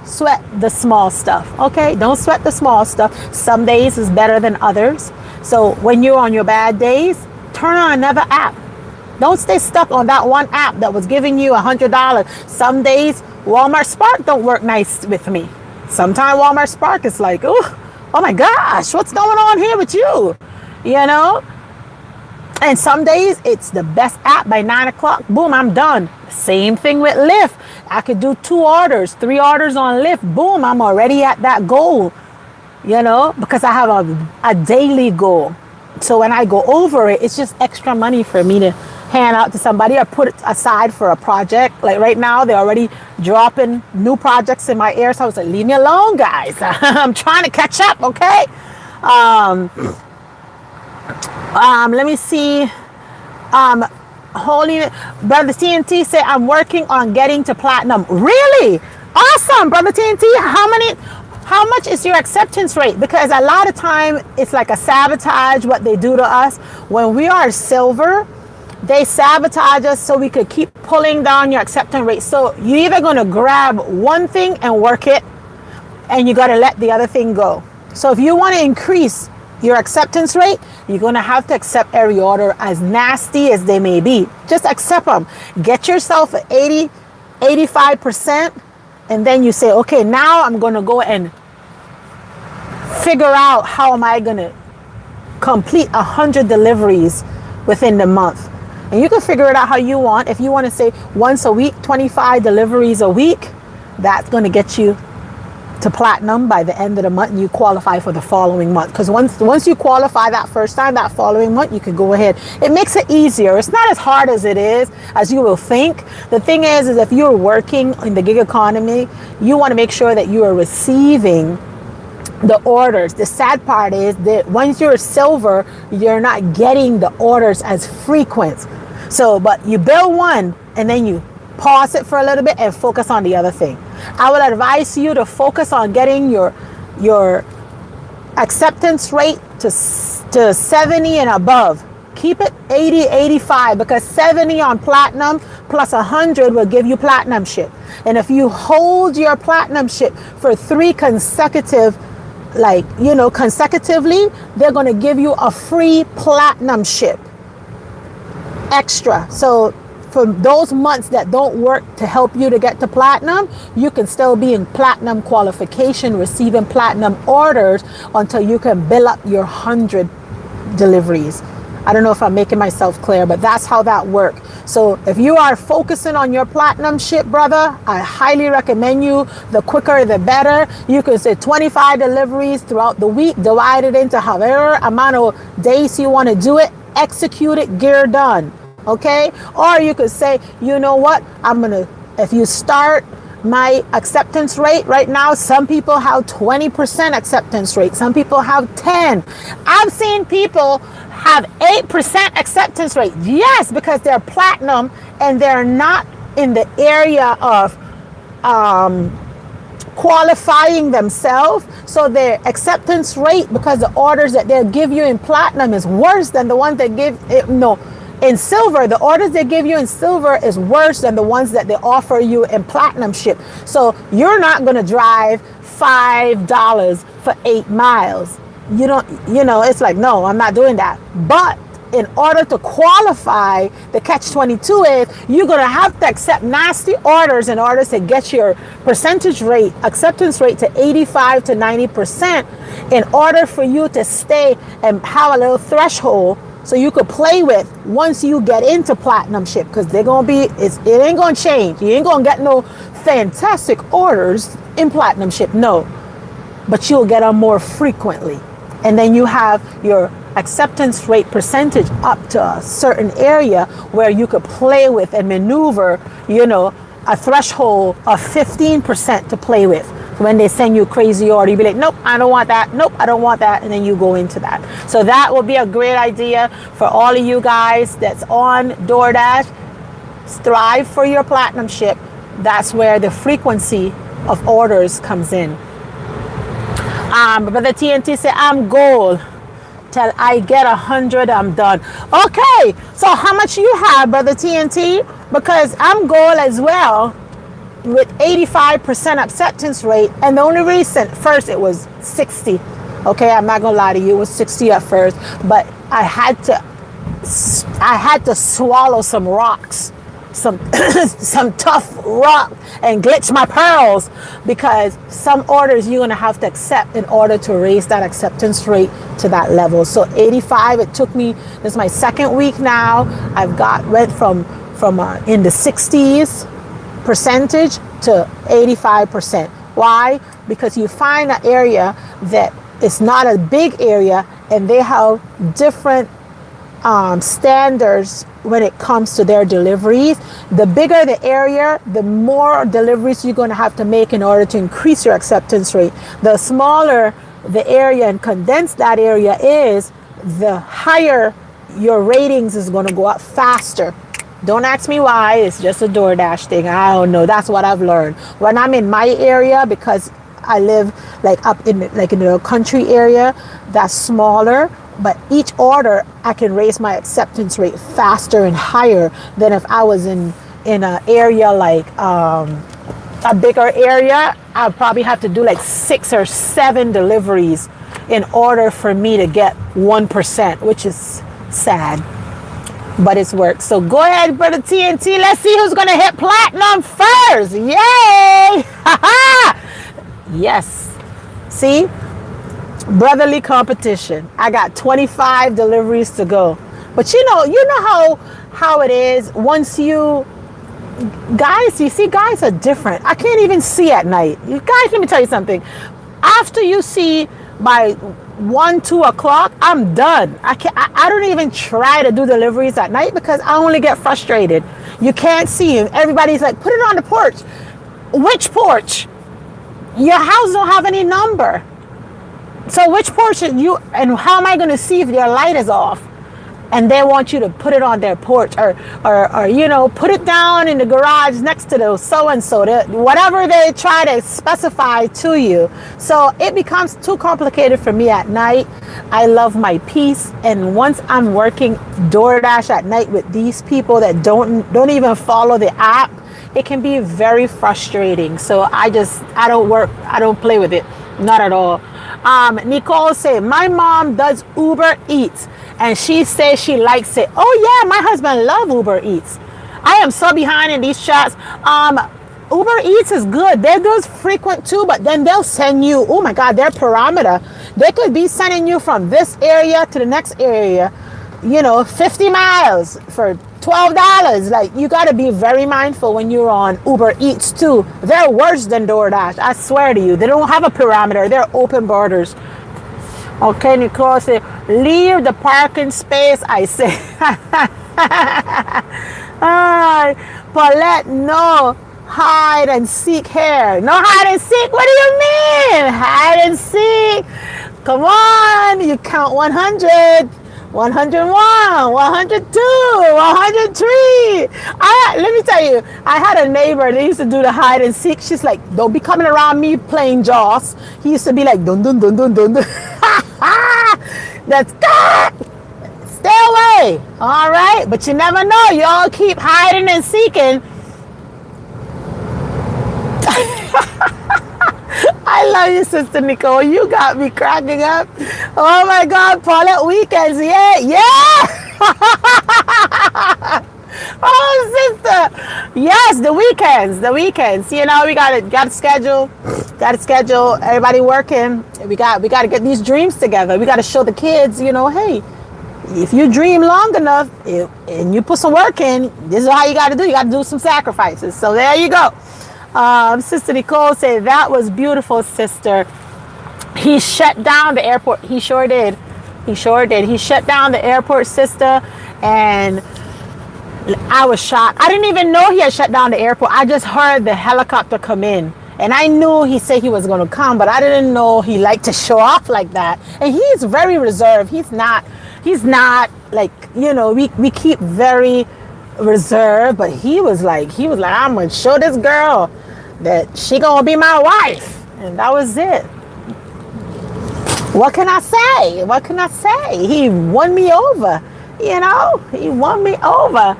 sweat the small stuff. Okay, don't sweat the small stuff. Some days is better than others. So when you're on your bad days, turn on another app. Don't stay stuck on that one app that was giving you $100. Some days Walmart Spark don't work nice with me. Sometimes Walmart Spark is like, oh my gosh, what's going on here with you? You know? And some days it's the best app. By 9 o'clock, boom, I'm done. Same thing with Lyft. I could do 2 orders, 3 orders on Lyft. Boom, I'm already at that goal, you know, because I have a daily goal. So when I go over it, it's just extra money for me to hand out to somebody or put it aside for a project. Like right now, they're already dropping new projects in my ear. So I was like, leave me alone, guys. I'm trying to catch up, okay? Let me see. Holy Brother TNT said, I'm working on getting to platinum. Really? Awesome, Brother TNT. How much is your acceptance rate? Because a lot of time it's like a sabotage what they do to us. When we are silver, they sabotage us so we could keep pulling down your acceptance rate. So you're either going to grab one thing and work it, and you got to let the other thing go. So if you want to increase your acceptance rate, you're going to have to accept every order, as nasty as they may be. Just accept them. Get yourself at 80, 85%, and then you say, okay, now I'm going to go and figure out how am I going to complete 100 deliveries within the month. And you can figure it out how you want. If you want to say once a week, 25 deliveries a week, that's going to get you to platinum by the end of the month, and you qualify for the following month. Because once you qualify that first time, that following month, you can go ahead. It makes it easier. It's not as hard as it is, as you will think. The thing is if you're working in the gig economy, you want to make sure that you are receiving the orders. The sad part is that once you're silver, you're not getting the orders as frequent. So, but you build one and then you pause it for a little bit and focus on the other thing. I would advise you to focus on getting your acceptance rate to 70 and above. Keep it 80, 85, because 70 on platinum plus 100 will give you platinumship. And if you hold your platinumship for 3 consecutive, consecutively, they're going to give you a free platinumship extra. So for those months that don't work to help you to get to platinum, you can still be in platinum qualification, receiving platinum orders until you can build up your 100 deliveries. I don't know if I'm making myself clear, but that's how that works. So if you are focusing on your platinum ship, brother, I highly recommend you. The quicker, the better. You can say 25 deliveries throughout the week, divide it into however amount of days you want to do it, execute it, gear done. Okay? Or you could say, you know what? If you start my acceptance rate right now, some people have 20% acceptance rate. Some people have 10. I've seen people have 8% acceptance rate. Yes, because they're platinum and they're not in the area of qualifying themselves. So their acceptance rate, because the orders that they'll give you in platinum is worse than the ones that in silver. The orders they give you in silver is worse than the ones that they offer you in platinum ship. So you're not going to drive $5 for 8 miles. It's like, no, I'm not doing that. But in order to qualify, the catch-22 is you're going to have to accept nasty orders in order to get your percentage rate, acceptance rate to 85 to 90% in order for you to stay and have a little threshold so you could play with once you get into platinum ship, because it ain't going to change. You ain't going to get no fantastic orders in platinum ship, no. But you'll get them more frequently. And then you have your acceptance rate percentage up to a certain area where you could play with and maneuver, a threshold of 15% to play with. When they send you a crazy order, you be like, nope, I don't want that. Nope, I don't want that. And then you go into that. So that will be a great idea for all of you guys that's on DoorDash. Strive for your platinum ship. That's where the frequency of orders comes in. Brother TNT said, I'm gold. Till I get 100, I'm done. Okay, so how much you have, Brother TNT? Because I'm gold as well. with 85% acceptance rate. And the only reason, first it was 60. Okay, I'm not gonna lie to you, it was 60 at first, but I had to swallow some rocks, some some tough rock, and glitch my pearls, because some orders you're gonna have to accept in order to raise that acceptance rate to that level. So 85, it took me, this is my second week now. Went from in the 60s percentage to 85%. Why? Because you find an area that it's not a big area, and they have different standards when it comes to their deliveries. The bigger the area, the more deliveries you're going to have to make in order to increase your acceptance rate. The smaller the area and condensed that area is, the higher your ratings is going to go up faster. Don't ask me why. It's just a DoorDash thing. I don't know. That's what I've learned. When I'm in my area, because I live like up in the country area, that's smaller, but each order I can raise my acceptance rate faster and higher than if I was in an area like a bigger area. I'd probably have to do like 6 or 7 deliveries in order for me to get 1%, which is sad, but it's worked. So go ahead, brother TNT. Let's see who's gonna hit platinum first. Yay! Yes. See? Brotherly competition. I got 25 deliveries to go. But you know how it is once you see, guys are different. I can't even see at night. You guys, let me tell you something. After you see by 1, 2 o'clock, I'm done. I don't even try to do deliveries at night because I only get frustrated. You can't see him. Everybody's like, put it on the porch. Which porch? Your house don't have any number. So which porch and how am I going to see if your light is off? And they want you to put it on their porch or put it down in the garage next to the so-and-so, whatever they try to specify to you. So it becomes too complicated for me at night. I love my peace. And once I'm working DoorDash at night with these people that don't even follow the app, it can be very frustrating. So I don't play with it. Not at all. Nicole said, my mom does Uber Eats and she says she likes it. Oh yeah, my husband loves Uber Eats. I am so behind in these chats. Uber Eats is good. They're those frequent too, but then they'll send you, oh my God, their parameter. They could be sending you from this area to the next area, 50 miles for $12. Like, you got to be very mindful when you're on Uber Eats too. They're worse than DoorDash. I swear to you. They don't have a parameter. They're open borders. Okay, Nicole said, leave the parking space, I say. Paulette, no hide and seek here. No hide and seek? What do you mean? Hide and seek. Come on. You count 100. 101, 102, 103. Let me tell you, I had a neighbor that used to do the hide and seek. She's like, don't be coming around me playing Jaws. He used to be like, dun, dun, dun, dun, dun, dun. That's good. Stay away. All right. But you never know. You all keep hiding and seeking. I love you, Sister Nicole. You got me cracking up. Oh my God, Paulette weekends. Yeah. Oh, sister. Yes, the weekends. We got to schedule. Everybody working. We got to get these dreams together. We got to show the kids, hey, if you dream long enough and you put some work in, this is how you got to do. You got to do some sacrifices. So there you go. Sister Nicole said, that was beautiful, sister. He shut down the airport. He sure did. He shut down the airport, sister. And I was shocked. I didn't even know he had shut down the airport. I just heard the helicopter come in. And I knew he said he was going to come, but I didn't know he liked to show off like that. And he's very reserved. He's not like, we keep very reserved, but he was like, I'm going to show this girl that she going to be my wife. And that was it. What can I say? He won me over. He won me over.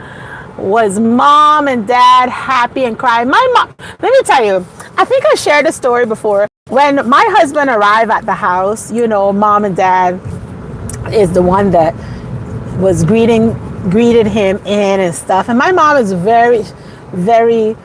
Was mom and dad happy and crying? My mom, let me tell you, I think I shared a story before. When my husband arrived at the house, mom and dad is the one that was greeted him in and stuff. And my mom is very, very,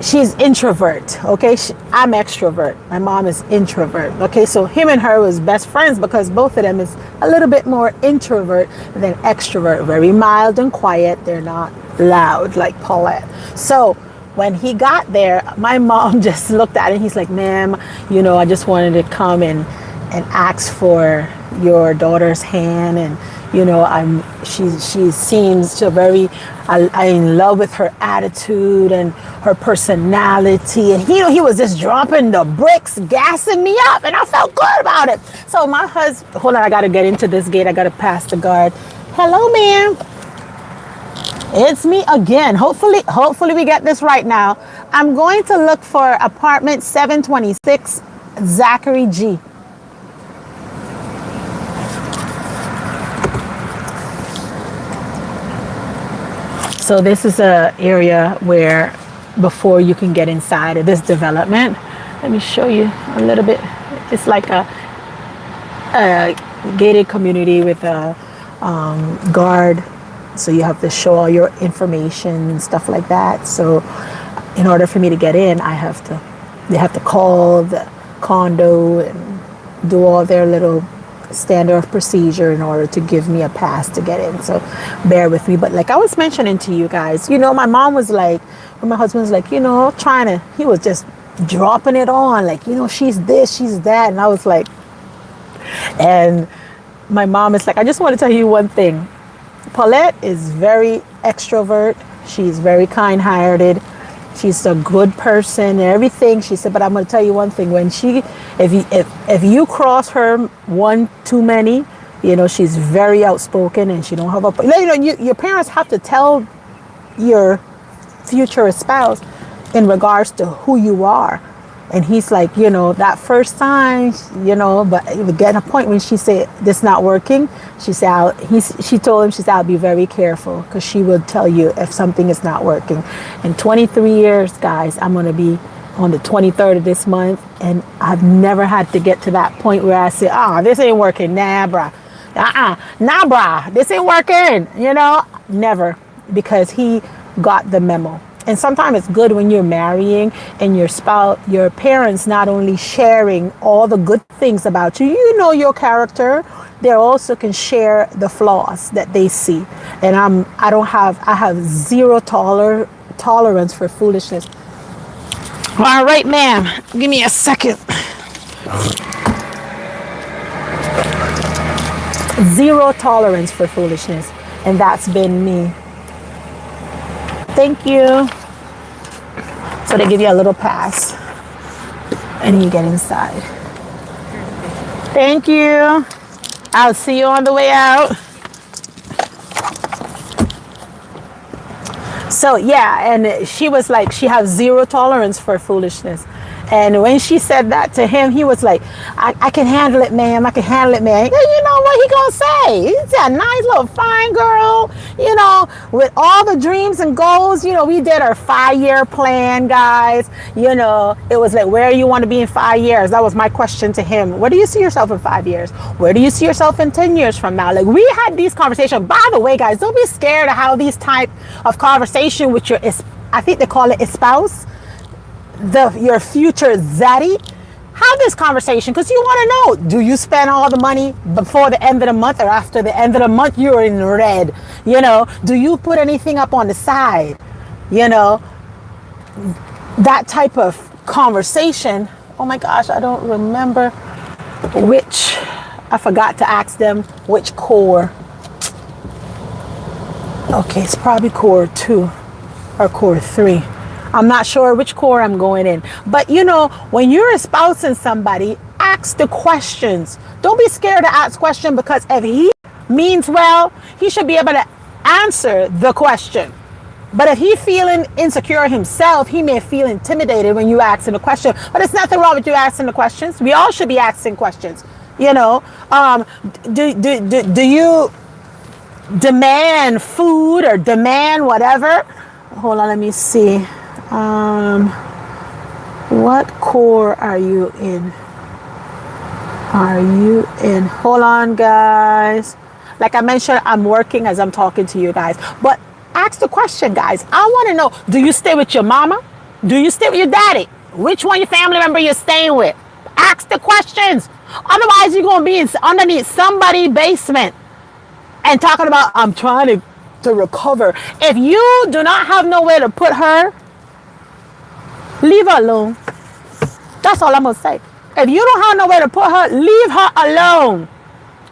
she's introvert. Okay, I'm extrovert. My mom is introvert. Okay, so him and her was best friends because both of them is a little bit more introvert than extrovert. Very mild and quiet. They're not loud like Paulette. So when he got there, my mom just looked at him. He's like, "Ma'am, I just wanted to come and ask for your daughter's hand, and she seems to very I'm in love with her attitude and her personality." And he was just dropping the bricks, gassing me up, and I felt good about it. So my husband, hold on, I gotta get into this gate. I gotta pass the guard. Hello, ma'am. It's me again. Hopefully we get this right now. I'm going to look for apartment 726, Zachary G. So this is a area where before you can get inside of this development, let me show you a little bit. It's like a gated community with a guard. So you have to show all your information and stuff like that. So in order for me to get in, they have to call the condo and do all their little standard procedure in order to give me a pass to get in. So bear with me. But like I was mentioning to you guys, my mom was like, when my husband was like, he was just dropping it on, like, she's this, she's that. And I was like, and my mom is like, I just want to tell you one thing. Paulette is very extrovert. She's very kind-hearted. She's a good person and everything. She said, but I'm going to tell you one thing. When if you cross her one too many, she's very outspoken and she don't have your parents have to tell your future spouse in regards to who you are. And he's like, that first time, but it would get a point when she said, this not working. She said, she told him, she said, I'll be very careful because she will tell you if something is not working. In 23 years, guys, I'm going to be on the 23rd of this month. And I've never had to get to that point where I say, this ain't working. Nah, brah. Nah, brah. This ain't working. Never, because he got the memo. And sometimes it's good when you're marrying and your parents not only sharing all the good things about you, your character, they also can share the flaws that they see. And I have zero tolerance for foolishness. All right, ma'am, give me a second. Zero tolerance for foolishness. And that's been me. Thank you. So they give you a little pass and you get inside. Thank you. I'll see you on the way out. So yeah, and she was like, she has zero tolerance for foolishness. And when she said that to him, he was like, I can handle it, ma'am. I can handle it, ma'am. You know what he gonna say? He's a nice little fine girl, with all the dreams and goals. We did our 5-year plan, guys. It was like, where you want to be in 5 years? That was my question to him. Where do you see yourself in 5 years? Where do you see yourself in 10 years from now? Like, we had these conversations. By the way, guys, don't be scared of how these type of conversation with your, I think they call it spouse, your future zaddy. Have this conversation because you want to know, do you spend all the money before the end of the month, or after the end of the month you're in red? Do you put anything up on the side? That type of conversation. Oh my gosh, I don't remember I forgot to ask them which core. Okay, it's probably core 2 or core 3. I'm not sure which core I'm going in. But when you're espousing somebody, ask the questions. Don't be scared to ask questions, because if he means well, he should be able to answer the question. But if he's feeling insecure himself, he may feel intimidated when you ask him a question. But there's nothing wrong with you asking the questions. We all should be asking questions. Do you demand food or demand whatever. Hold on, let me see. What core are you in? Are you in? Hold on, guys. Like I mentioned, I'm working as I'm talking to you guys. But ask the question, guys. I want to know, do you stay with your mama? Do you stay with your daddy? Which one your family member you're staying with? Ask the questions. Otherwise, you're going to be underneath somebody's basement and talking about, I'm trying to recover. If you do not have nowhere to put her, leave her alone. That's all I'm going to say. If you don't have nowhere to put her, leave her alone.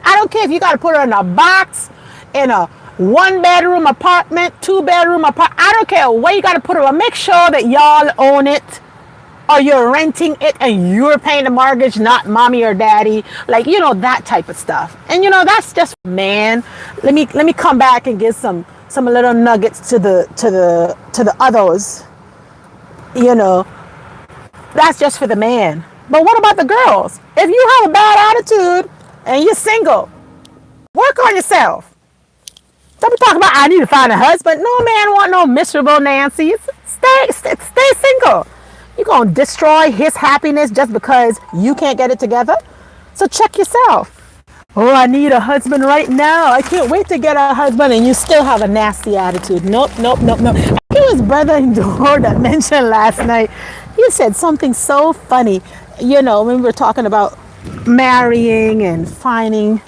I don't care if you got to put her in a box, in a 1-bedroom apartment, 2-bedroom apartment. I don't care where you got to put her. But make sure that y'all own it, or you're renting it and you're paying the mortgage, not mommy or daddy. Like, that type of stuff. And that's just, man. Let me come back and give some little nuggets to the others. That's just for the man. But what about the girls? If you have a bad attitude and you're single, work on yourself. Don't be talking about, I need to find a husband. No man want no miserable Nancy's. Stay single. You're going to destroy his happiness just because you can't get it together. So check yourself. Oh, I need a husband right now. I can't wait to get a husband. And you still have a nasty attitude. Nope. I think it was Brother Endor that mentioned last night. He said something so funny. When we were talking about marrying and finding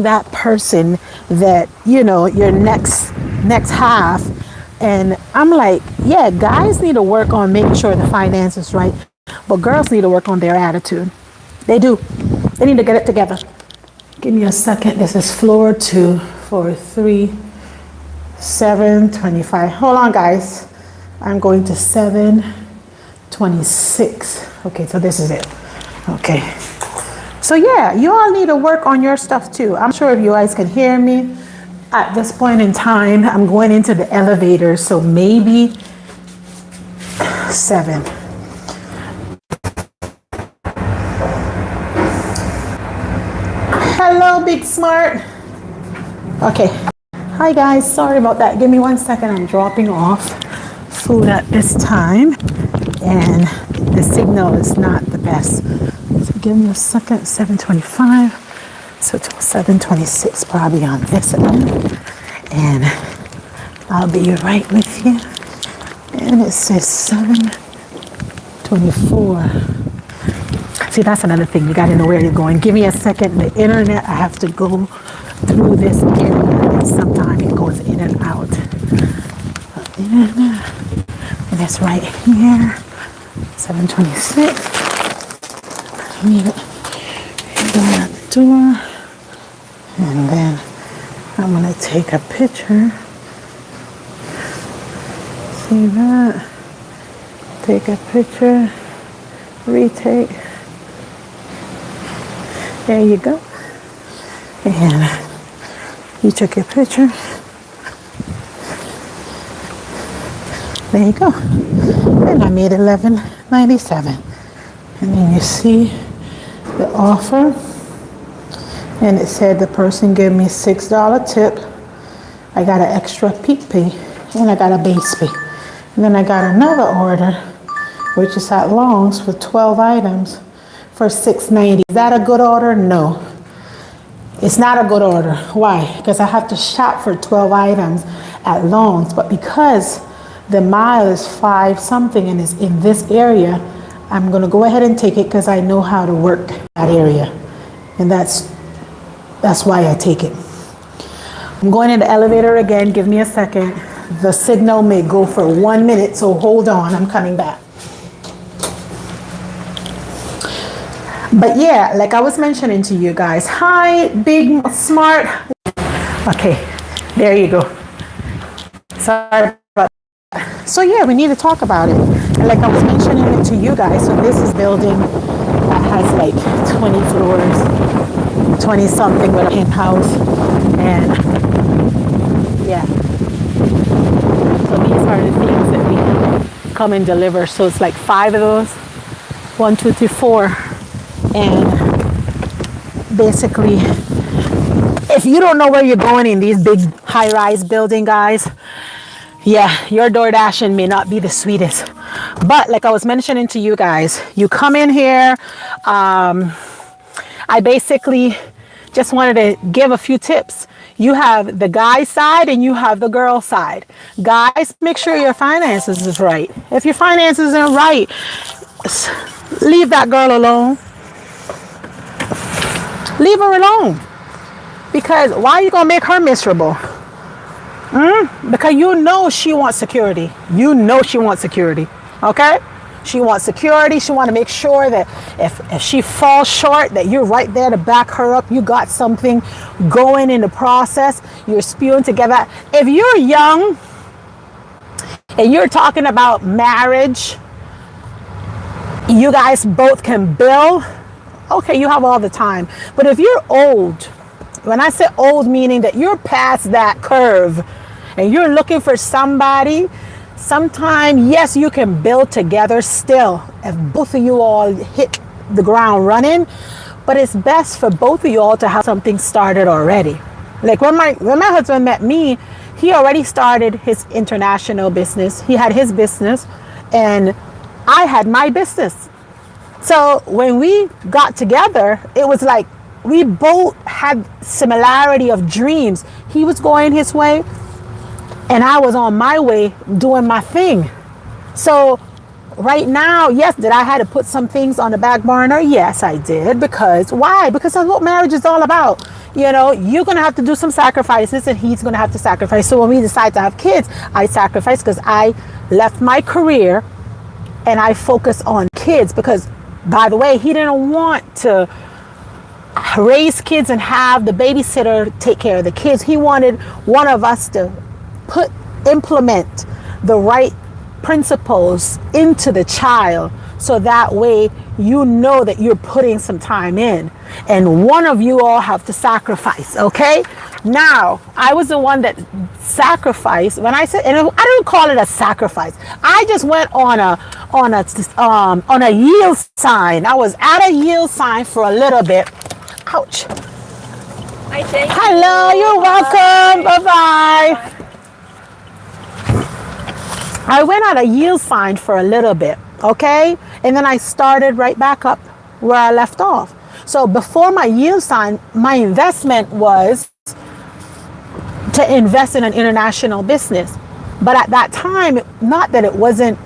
that person that, your next half. And I'm like, yeah, guys need to work on making sure the finance is right. But girls need to work on their attitude. They do. They need to get it together. Give me a second. This is floor 2 for 3, 725. Hold on, guys. I'm going to 726. Okay, so this is it. Okay. So yeah, you all need to work on your stuff too. I'm sure if you guys can hear me at this point in time, I'm going into the elevator, so maybe 7. Hello, Big Smart. Okay. Hi guys, sorry about that. Give me 1 second. I'm dropping off food at this time, and the signal is not the best. So give me a second. 725. So till 726 probably on this end. And I'll be right with you. And it says 724. See, that's another thing. You got to know where you're going. Give me a second. The internet, I have to go through this area, and sometimes it goes in and out. And it's right here. 726. I need it. Go out the door. And then I'm going to take a picture. See that? Take a picture. Retake. There you go. And you took your picture. There you go. And I made $11.97. And then you see the offer. And it said the person gave me $6 tip. I got an extra peak pay. And I got a base pay. And then I got another order, which is at Long's for 12 items for $6.90. Is that a good order? No. It's not a good order. Why? Because I have to shop for 12 items at Long's. But because the mile is 5 something and is in this area, I'm going to go ahead and take it because I know how to work that area. And that's why I take it. I'm going in the elevator again. Give me a second. The signal may go for 1 minute, so hold on. I'm coming back. But yeah, like I was mentioning to you guys. Hi, Big Smart. Okay, there you go. Sorry about that. So yeah, we need to talk about it. And like I was mentioning it to you guys, so this is building that has like 20 floors, 20 something with a in-house. And yeah. So these are the things that we come and deliver. So it's like 5 of those. 1, 2, 3, 4. And basically If you don't know where you're going in these big high-rise building, guys, yeah, your door dashing may not be the sweetest. But like I was mentioning to you guys, you come in here. I basically just wanted to give a few tips. You have the guy side and you have the girl side. Guys, make sure your finances is right. If your finances aren't right, leave that girl alone. Leave her alone. Because why are you going to make her miserable? Because you know she wants security. You know she wants security. Okay? She wants security. She wants to make sure that if she falls short, that you're right there to back her up. You got something going in the process. You're spewing together. If you're young and you're talking about marriage, you guys both can build. Okay, you have all the time. But if you're old, when I say old, meaning that you're past that curve and you're looking for somebody, sometime, yes, you can build together still if both of you all hit the ground running, but it's best for both of you all to have something started already. Like when my husband met me, he already started his international business. He had his business and I had my business. So when we got together, it was like we both had similarity of dreams. He was going his way and I was on my way doing my thing. So right now, yes, did I had to put some things on the back burner? Yes, I did. Because why? Because that's what marriage is all about. You know, you're going to have to do some sacrifices and he's going to have to sacrifice. So when we decide to have kids, I sacrifice because I left my career and I focus on kids because, by the way, he didn't want to raise kids and have the babysitter take care of the kids. He wanted one of us to implement the right principles into the child so that way you know that you're putting some time in and one of you all have to sacrifice. Okay, now I was the one that sacrificed. When I said, and I don't call it a sacrifice, I just went on a yield sign. I was at a yield sign for a little bit. Ouch. Hello, you're welcome. Bye-bye. I went on a yield sign for a little bit, okay? And then I started right back up where I left off. So before my yield sign, my investment was to invest in an international business. But at that time, not that it wasn't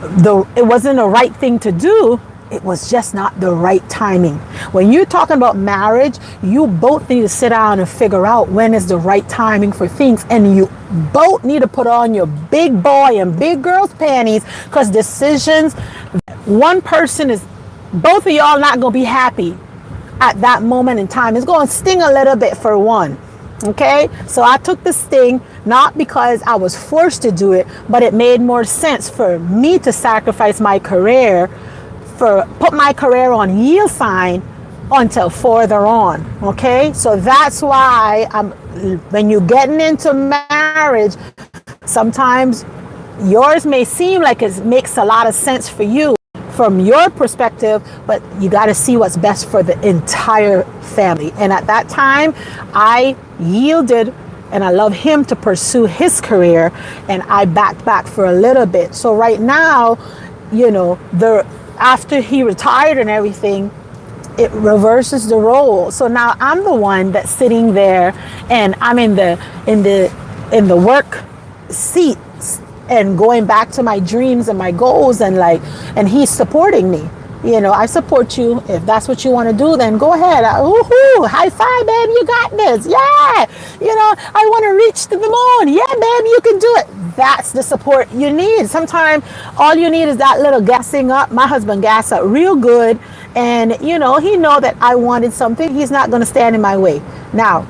the right thing to do, it was just not the right timing. When you're talking about marriage, you both need to sit down and figure out when is the right timing for things. And you both need to put on your big boy and big girl's panties because decisions, one person is, both of y'all not going to be happy at that moment in time. It's going to sting a little bit for one. Okay, so I took the sting, not because I was forced to do it, but it made more sense for me to sacrifice my career, put my career on yield sign until further on. Okay, so that's why when you're getting into marriage, sometimes yours may seem like it makes a lot of sense for you from your perspective, but you got to see what's best for the entire family. And at that time, I yielded and I love him to pursue his career and I backed back for a little bit. So right now, you know, after he retired and everything, it reverses the role. So now I'm the one that's sitting there and I'm in the work seat and going back to my dreams and my goals and he's supporting me. You know, I support you. If that's what you want to do, then go ahead. Woohoo! High five, babe. You got this. Yeah. You know, I want to reach to the moon. Yeah, babe, you can do it. That's the support you need. Sometimes all you need is that little gassing up. My husband gassed up real good. And, you know, he know that I wanted something. He's not going to stand in my way. Now,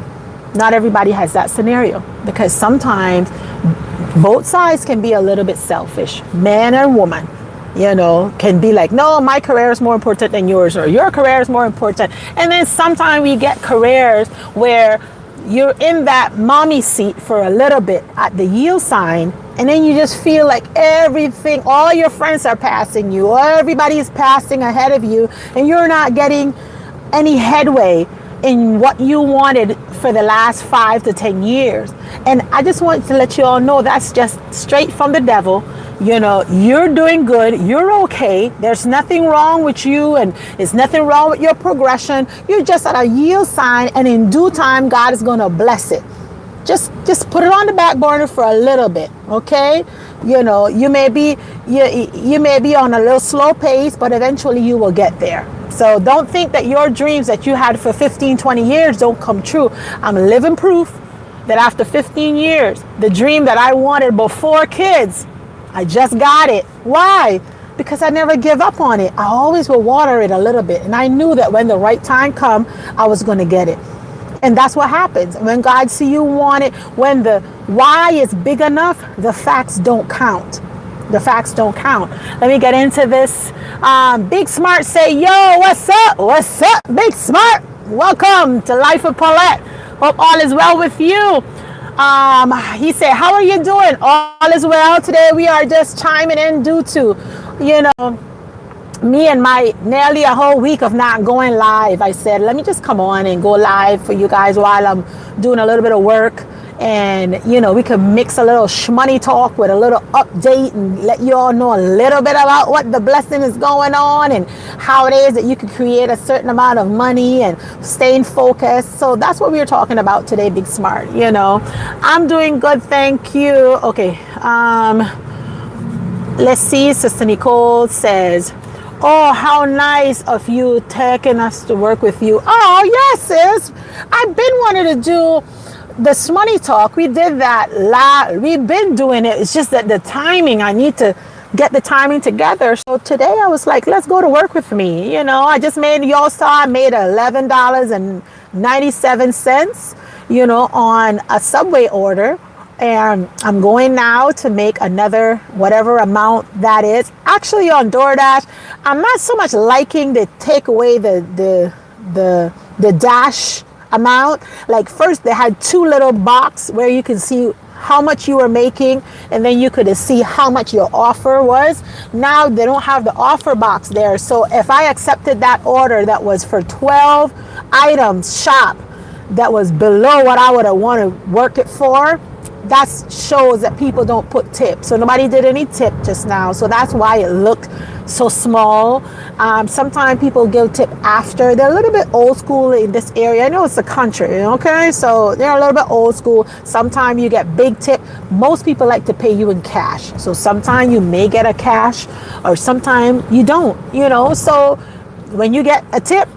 not everybody has that scenario because sometimes both sides can be a little bit selfish. Man and woman, you know, can be like, no, my career is more important than yours, or your career is more important. And then sometimes we get careers where you're in that mommy seat for a little bit at the yield sign, and then you just feel like everything, all your friends are passing you, everybody's passing ahead of you, and you're not getting any headway in what you wanted for the last 5 to 10 years. And I just want to let you all know that's just straight from the devil. You're doing good. You're okay. There's nothing wrong with you, and there's nothing wrong with your progression. You're just at a yield sign, and in due time, God is going to bless it. Just put it on the back burner for a little bit, okay? You may be on a little slow pace, but eventually you will get there. So don't think that your dreams that you had for 15, 20 years don't come true. I'm living proof that after 15 years, the dream that I wanted before kids, I just got it. Why? Because I never give up on it. I always will water it a little bit. And I knew that when the right time come, I was going to get it. And that's what happens. When God see you want it, when the why is big enough, the facts don't count. The facts don't count. Let me get into this. Big Smart say, yo, what's up? What's up, Big Smart? Welcome to Life of Paulette. Hope all is well with you. He said, how are you doing? All is well. Today we are just chiming in due to, me and my nearly a whole week of not going live. I said, let me just come on and go live for you guys while I'm doing a little bit of work. And, we can mix a little shmoney talk with a little update and let you all know a little bit about what the blessing is going on and how it is that you can create a certain amount of money and staying focused. So that's what we were talking about today, Big Smart. I'm doing good. Thank you. Okay. Let's see. Sister Nicole says, oh, how nice of you taking us to work with you. Oh, yes, sis. I've been wanting to do this money talk. We did that we've been doing it. It's just that the timing, I need to get the timing together. So today I was like, let's go to work with me. I just made, y'all saw I made $11.97, on a Subway order. And I'm going now to make another whatever amount that is. Actually on DoorDash, I'm not so much liking to take away the dash amount. Like first they had 2 little box where you can see how much you were making, and then you could see how much your offer was. Now they don't have the offer box there. So if I accepted that order that was for 12 items shop that was below what I would have wanted to work it for, that shows that people don't put tips. So nobody did any tip just now. So that's why it looked so small. Sometimes people give tip after. They're a little bit old school in this area. I know it's the country, okay? So they're a little bit old school. Sometimes you get big tip. Most people like to pay you in cash. So sometimes you may get a cash or sometimes you don't, So when you get a tip,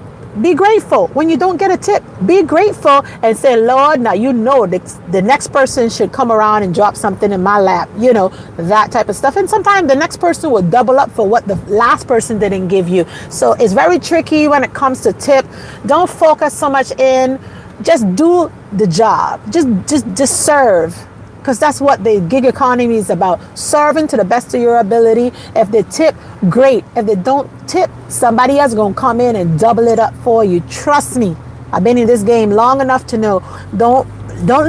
be grateful. When you don't get a tip, be grateful and say, Lord, now the next person should come around and drop something in my lap, that type of stuff. And sometimes the next person will double up for what the last person didn't give you. So it's very tricky when it comes to tip. Don't focus so much in. Just do the job. Just serve. Because that's what the gig economy is about. Serving to the best of your ability. If they tip, great. If they don't tip, somebody else is going to come in and double it up for you. Trust me. I've been in this game long enough to know. Don't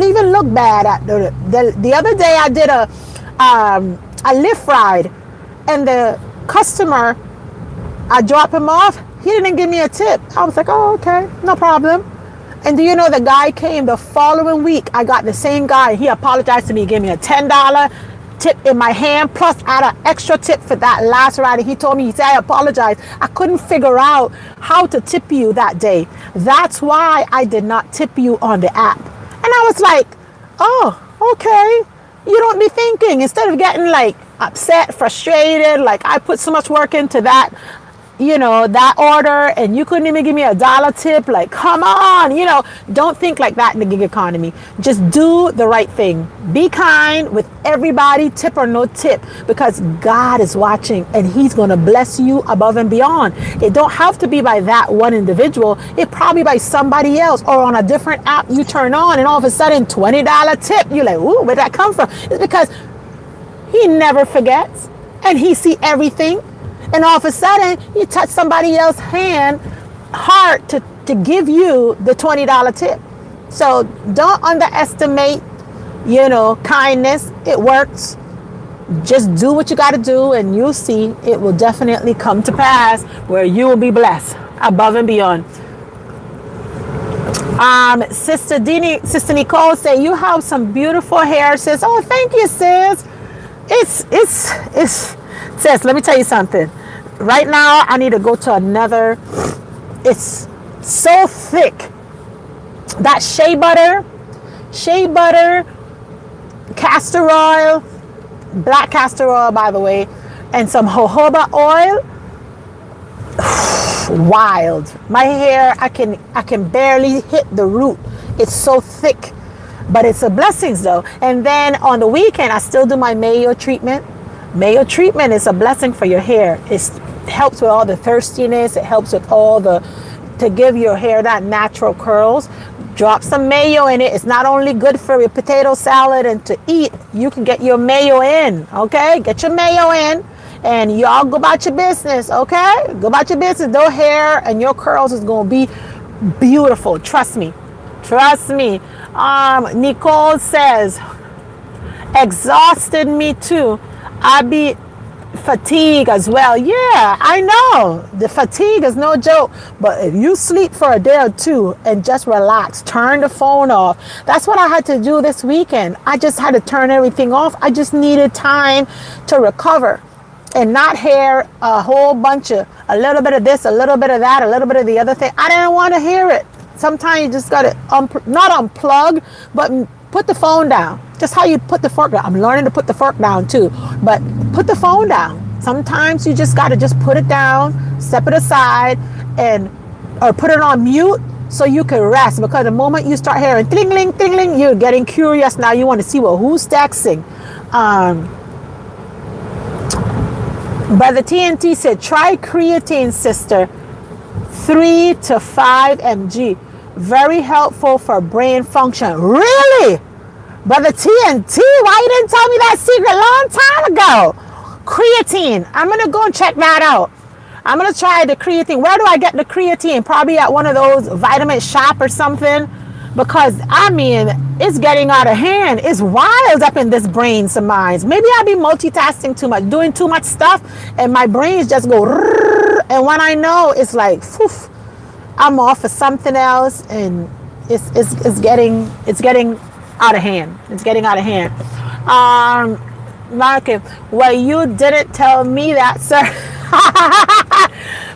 even look bad at the other day I did a Lyft ride, and the customer, I dropped him off. He didn't give me a tip. I was like, oh, okay, no problem. And do you know the guy came the following week? I got the same guy. He apologized to me, gave me a $10 tip in my hand, plus add an extra tip for that last ride. And he told me, he said, I apologize. I couldn't figure out how to tip you that day. That's why I did not tip you on the app. And I was like, oh, okay. You don't be thinking, instead of getting like upset, frustrated, like I put so much work into that, that order, and you couldn't even give me $1 tip. Like, come on, don't think like that in the gig economy. Just do the right thing. Be kind with everybody, tip or no tip, because God is watching and he's going to bless you above and beyond. It don't have to be by that one individual. It probably by somebody else or on a different app you turn on, and all of a sudden $20 tip. You're like, ooh, where'd that come from? It's because he never forgets and he see everything. And all of a sudden, you touch somebody else's heart to give you the $20 tip. So don't underestimate, kindness. It works. Just do what you got to do, and you'll see it will definitely come to pass where you will be blessed above and beyond. Sister Nicole say you have some beautiful hair, sis. Oh, thank you, sis. It's sis. Let me tell you something. Right now, I need to go to another. It's so thick. That shea butter, castor oil, black castor oil, by the way, and some jojoba oil. Wild. My hair, I can barely hit the root. It's so thick, but it's a blessings though. And then on the weekend, I still do my mayo treatment. Mayo treatment is a blessing for your hair. It helps with all the thirstiness. It helps with to give your hair that natural curls. Drop some mayo in it. It's not only good for your potato salad and to eat, you can get your mayo in, okay? Get your mayo in and y'all go about your business, okay? Go about your business. Their hair and your curls is going to be beautiful. Trust me. Trust me. Nicole says, exhausted me too. I be fatigue as well. Yeah, I know the fatigue is no joke, but if you sleep for a day or two and just relax, turn the phone off. That's what I had to do this weekend. I just had to turn everything off. I just needed time to recover and not hear a whole bunch of a little bit of this, a little bit of that, a little bit of the other thing. I didn't want to hear it. Sometimes you just got to not unplug, but put the phone down. Just how you put the fork down. I'm learning to put the fork down too, but put the phone down. Sometimes you just got to just put it down, step it aside, or put it on mute so you can rest. Because the moment you start hearing tingling, tingling, you're getting curious now. You want to see, well, who's texting? Brother TNT said, try creatine, sister. 3 to 5 mg. Very helpful for brain function. Really? Brother TNT, why you didn't tell me that secret a long time ago? Creatine. I'm going to go and check that out. I'm going to try the creatine. Where do I get the creatine? Probably at one of those vitamin shop or something. Because, I mean, it's getting out of hand. It's wild up in this brains of mine. Maybe I'll be multitasking too much, doing too much stuff, and my brains just go, and when I know, it's like, poof, I'm off of something else, and it's getting out of hand. It's getting out of hand. Mark, well, you didn't tell me that, sir.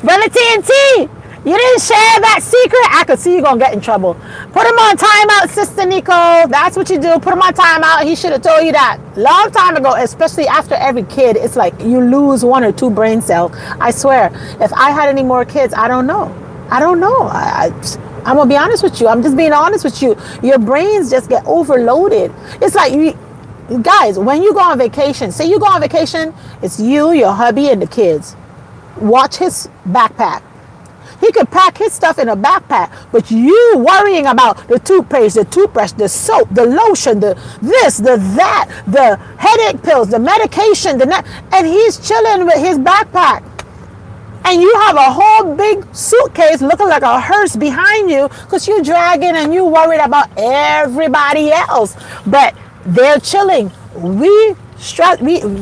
Brother TNT, you didn't share that secret. I could see you gonna get in trouble. Put him on timeout, Sister Nicole. That's what you do. Put him on timeout. He should have told you that long time ago. Especially after every kid, it's like you lose 1 or 2 brain cells. I swear. If I had any more kids, I don't know. I'm gonna be honest with you. I'm just being honest with you. Your brains just get overloaded. It's like guys, when you go on vacation, say you go on vacation, it's you, your hubby, and the kids. Watch his backpack. He could pack his stuff in a backpack, but you worrying about the toothpaste, the toothbrush, the soap, the lotion, the this, the that, the headache pills, the medication, and he's chilling with his backpack. And you have a whole big suitcase looking like a hearse behind you because you're dragging and you worried about everybody else. But they're chilling. We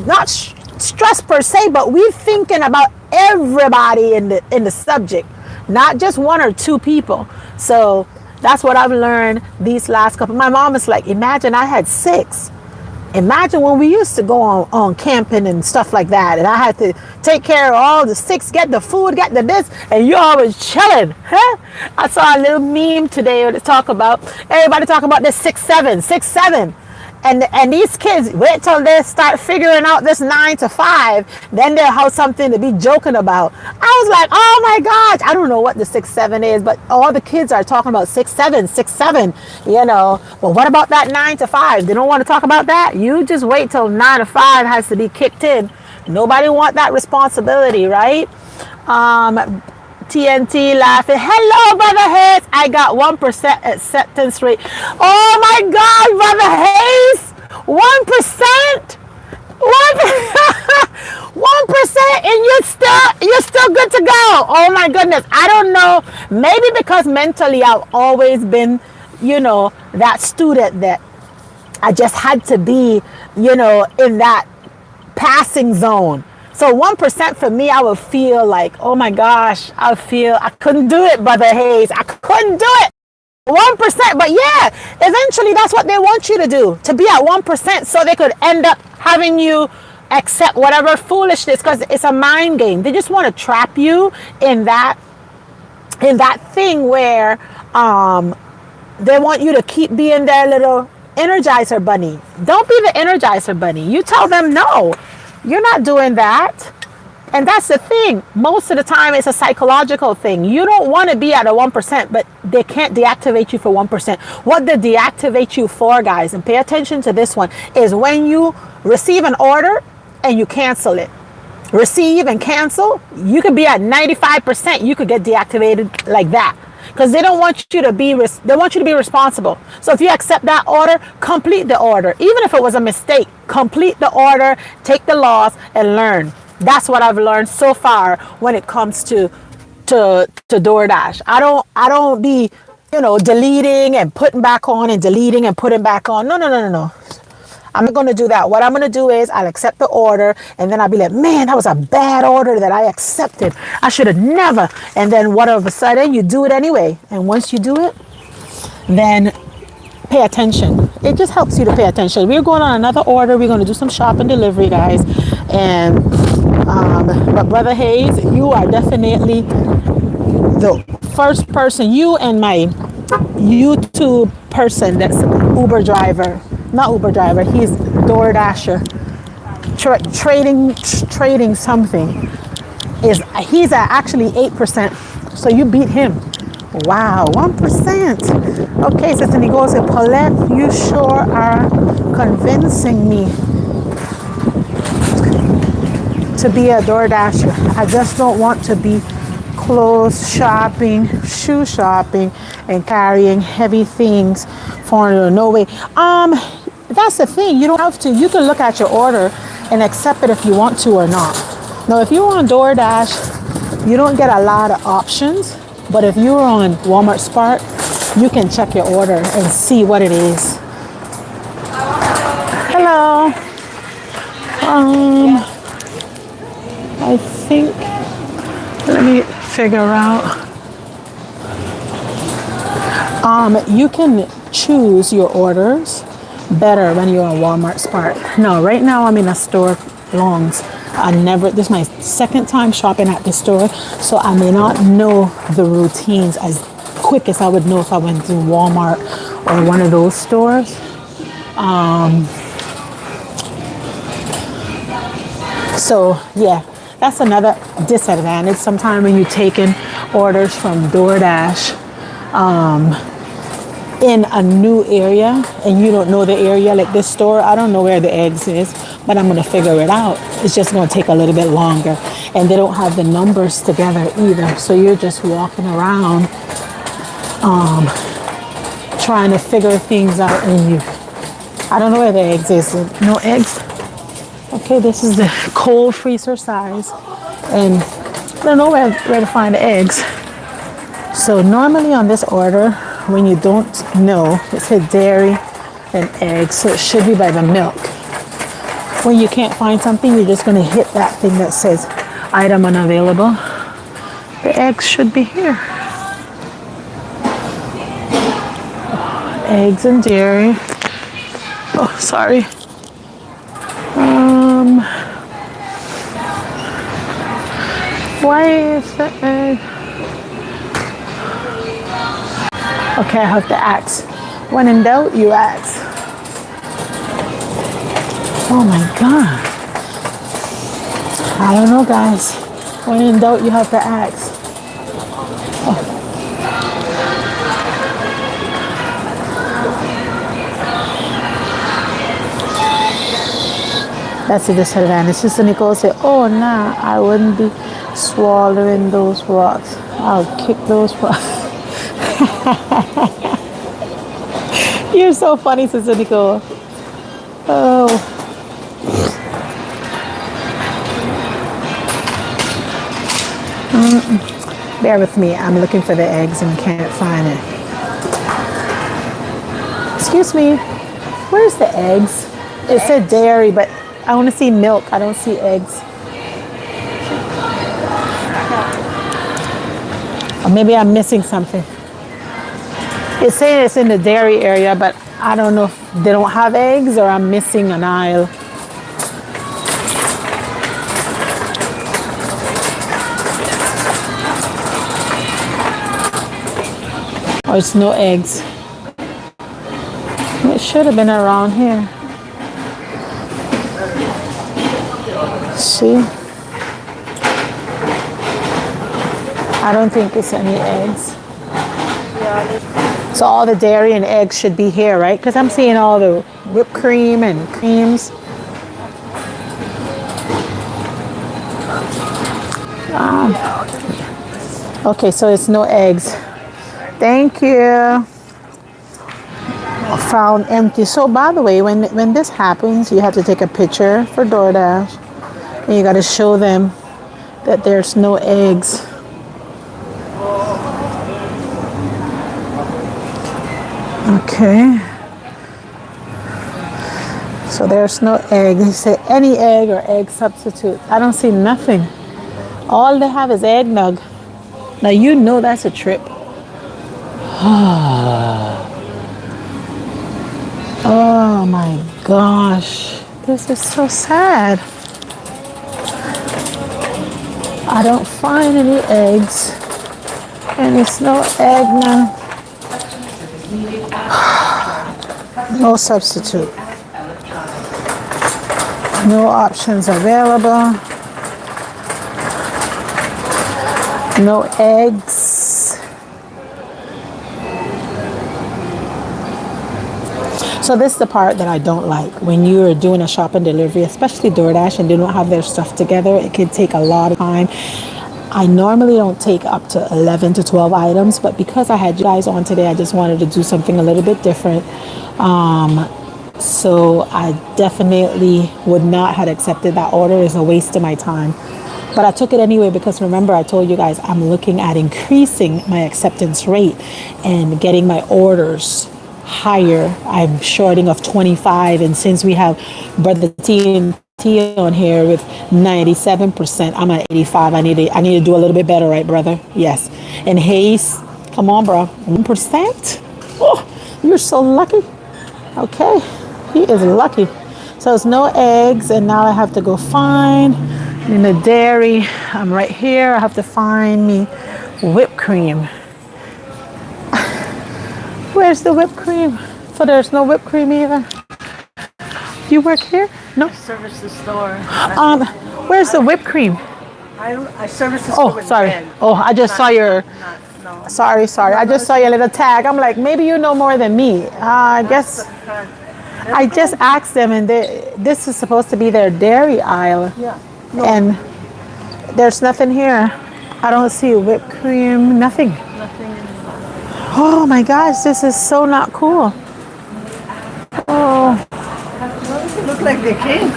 not stress per se, but we thinking about everybody in the subject. Not just 1 or 2 people. So that's what I've learned these last couple. My mom is like, imagine I had 6. Imagine when we used to go on camping and stuff like that. And I had to take care of all the 6, get the food, get the this, and you always chilling. Huh? I saw a little meme today where they talk about, everybody talk about this 6'7". And these kids, wait till they start figuring out this 9 to 5, then they'll have something to be joking about. I was like, oh my gosh, I don't know what the 6'7" is, but all the kids are talking about 6'7", you know. But what about that 9 to 5? They don't want to talk about that? You just wait till 9 to 5 has to be kicked in. Nobody want that responsibility, right? TNT laughing. Hello, Brother Hayes. I got 1% acceptance rate. Oh my God, Brother Hayes. 1%. 1%, and you're still good to go. Oh my goodness. I don't know. Maybe because mentally I've always been, that student that I just had to be, in that passing zone. So 1% for me, I would feel like, oh my gosh, I couldn't do it, Brother Hayes. I couldn't do it. 1%. But yeah, eventually that's what they want you to do, to be at 1%, so they could end up having you accept whatever foolishness, because it's a mind game. They just want to trap you in that thing where they want you to keep being their little energizer bunny. Don't be the energizer bunny. You tell them no, you're not doing that. And that's the thing. Most of the time, it's a psychological thing. You don't want to be at a 1%, but they can't deactivate you for 1%. What they deactivate you for, guys, and pay attention to this one, is when you receive an order and you cancel it. Receive and cancel, you could be at 95%. You could get deactivated like that. Because they don't want you to be, they want you to be responsible. So if you accept that order, complete the order. Even if it was a mistake, complete the order, take the loss, and learn. That's what I've learned so far when it comes to DoorDash. I don't be, deleting and putting back on and deleting and putting back on. No. I'm not going to do that. What I'm going to do is I'll accept the order, and then I'll be like, man, that was a bad order that I accepted. I should have never. And then all of a sudden you do it anyway. And once you do it, then pay attention. It just helps you to pay attention. We're going on another order. We're going to do some shop and delivery, guys. And but Brother Hayes, you are definitely the first person, you and my YouTube person that's Uber driver. Not Uber driver, he's DoorDasher. Trading something. He's at actually 8%. So you beat him. Wow, 1%. Okay, so then he goes, Paulette, you sure are convincing me to be a DoorDasher. I just don't want to be clothes shopping, shoe shopping, and carrying heavy things for no way. That's the thing. You don't have to. You can look at your order and accept it if you want to or not. Now, if you're on DoorDash, you don't get a lot of options. But if you're on Walmart Spark, you can check your order and see what it is. Hello. I think, let me figure out. You can choose your orders better when you're on Walmart Spark. No, right now I'm in a store, Longs. This is my second time shopping at the store, so I may not know the routines as quick as I would know if I went to Walmart or one of those stores. So yeah, that's another disadvantage. Sometimes when you're taking orders from DoorDash in a new area and you don't know the area, like this store, I don't know where the eggs is, but I'm going to figure it out. It's just going to take a little bit longer, and they don't have the numbers together either. So you're just walking around trying to figure things out, and I don't know where the eggs is. No eggs. Okay, this is the cold freezer size, and I don't know where to find the eggs. So normally on this order, when you don't know, it said dairy and eggs, so it should be by the milk. When you can't find something, you're just going to hit that thing that says item unavailable. The eggs should be here. Eggs and dairy. Oh, sorry. Why is the egg? Okay, I have to ask. When in doubt, you ask. Oh my God. I don't know, guys. When in doubt, you have to ask. Oh. That's a disadvantage. Sister Nicole said, oh, nah, I wouldn't be swallowing those rocks. I'll kick those rocks. You're so funny, Sister Nicole. Oh. Bear with me. I'm looking for the eggs and can't find it. Excuse me. Where's the eggs? It said dairy, but I want to see milk. I don't see eggs. Or maybe I'm missing something. It's saying it's in the dairy area, but I don't know if they don't have eggs or I'm missing an aisle. Or it's no eggs. It should have been around here. See? I don't think it's any eggs. So all the dairy and eggs should be here, right? Because I'm seeing all the whipped cream and creams. Okay, so it's no eggs. Thank you. Found empty. So by the way, when this happens, you have to take a picture for DoorDash. And you got to show them that there's no eggs. Okay. So there's no egg. They say any egg or egg substitute. I don't see nothing. All they have is eggnog. Now you know that's a trip. Oh my gosh. This is so sad. I don't find any eggs. And it's no eggnog. No substitute. No options available. No eggs. So this is the part that I don't like. When you're doing a shop and delivery, especially DoorDash, and they don't have their stuff together, it can take a lot of time. I normally don't take up to 11 to 12 items, but because I had you guys on today, I just wanted to do something a little bit different. So I definitely would not have accepted that order. It's a waste of my time. But I took it anyway because remember I told you guys I'm looking at increasing my acceptance rate and getting my orders higher. I'm shorting of 25, and since we have Brother T on here with 97%, I'm at 85. I need to do a little bit better, right, brother? Yes. And Hayes, come on, bro, 1%. Oh, you're so lucky. Okay, he is lucky. So it's no eggs, and now I have to go find in the dairy. I'm right here. I have to find me whipped cream. Where's the whipped cream? So there's no whipped cream either. You work here? No. I service the store. Where's the whipped cream? I service the store. Oh, sorry. Oh, I just saw your. No. Sorry. I just saw your little tag. I'm like, maybe you know more than me. I guess. I just asked them, and this is supposed to be their dairy aisle. Yeah. No. And there's nothing here. I don't see whipped cream. Nothing. Nothing. Oh my gosh, this is so not cool. Oh. It looks like they came.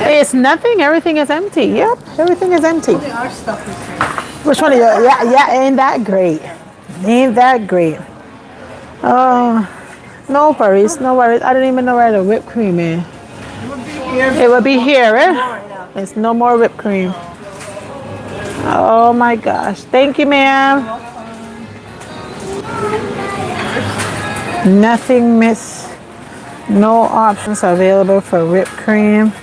It's nothing. Everything is empty. Yep, everything is empty. Our stuff is here. Which one of you? Yeah, ain't that great? Ain't that great? Oh, no worries. I don't even know where the whipped cream is. It would be here, eh? There's no more whipped cream. Oh my gosh. Thank you, ma'am. Nothing miss. No options available for whipped cream.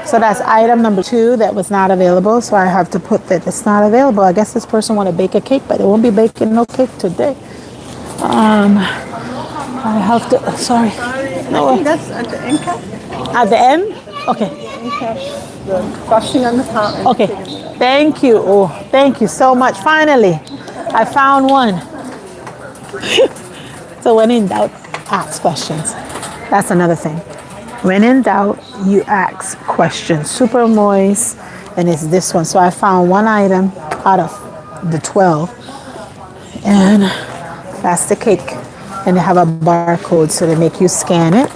So that's item number 2 that was not available. So I have to put that it's not available. I guess this person want to bake a cake, but it won't be baking no cake today. I have to. Sorry. No, I think that's at the end cap. At the end? Okay. End cap. The frosting on the top. Okay. Thank you. Oh, thank you so much. Finally, I found one. So when in doubt, ask questions. That's another thing. When in doubt, you ask questions. Super moist, and it's this one. So I found one item out of the 12, and that's the cake. And they have a barcode, so they make you scan it.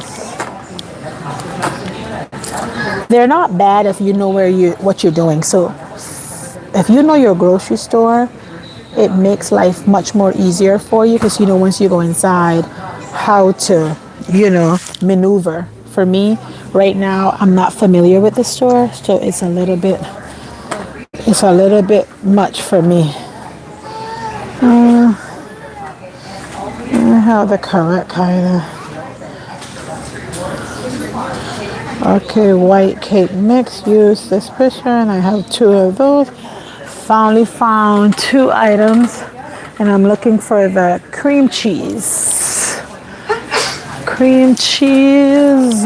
They're not bad if you know what you're doing. So if you know your grocery store, it makes life much more easier for you because you know once you go inside how to, maneuver. For me, right now, I'm not familiar with the store, so it's a little bit much for me. have the correct kind of. Okay, white cake mix. Use this picture, and I have two of those. Finally found two items, and I'm looking for the cream cheese. Cream cheese.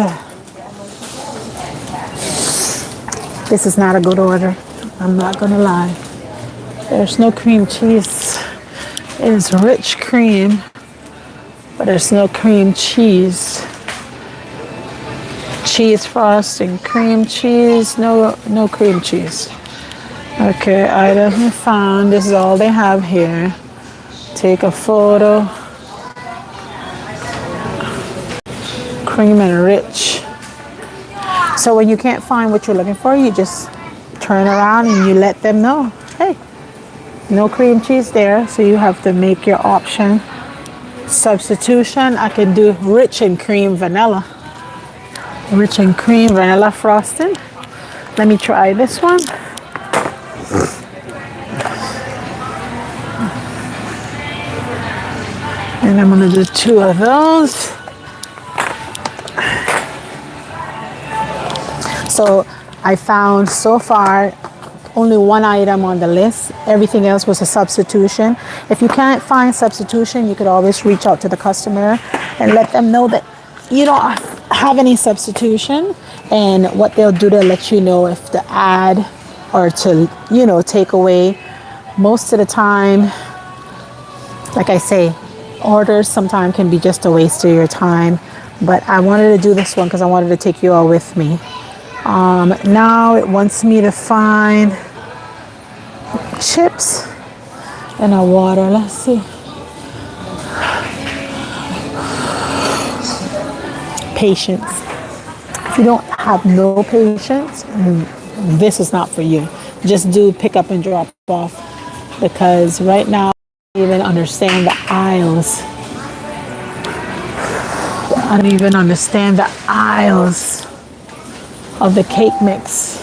This is not a good order. I'm not gonna lie. There's no cream cheese. It is rich cream, but there's no cream cheese. Cheese frosting, cream cheese, no cream cheese. Okay, item found. This is all they have here. Take a photo. Cream and rich. So when you can't find what you're looking for, you just turn around and you let them know, hey, no cream cheese there, so you have to make your option. Substitution, I can do rich and cream vanilla. Rich and cream vanilla frosting. Let me try this one. And I'm gonna do two of those. So I found so far only one item on the list. Everything else was a substitution. If you can't find substitution, you could always reach out to the customer and let them know that you don't have any substitution, and what they'll do, they'll let you know if to add or to, take away. Most of the time, like I say, orders sometimes can be just a waste of your time, but I wanted to do this one because I wanted to take you all with me. Now it wants me to find chips and a water. Let's see. Patience. If you don't have no patience, this is not for you. Just do pick up and drop off, because right now I don't even understand the aisles. I don't even understand the aisles of the cake mix.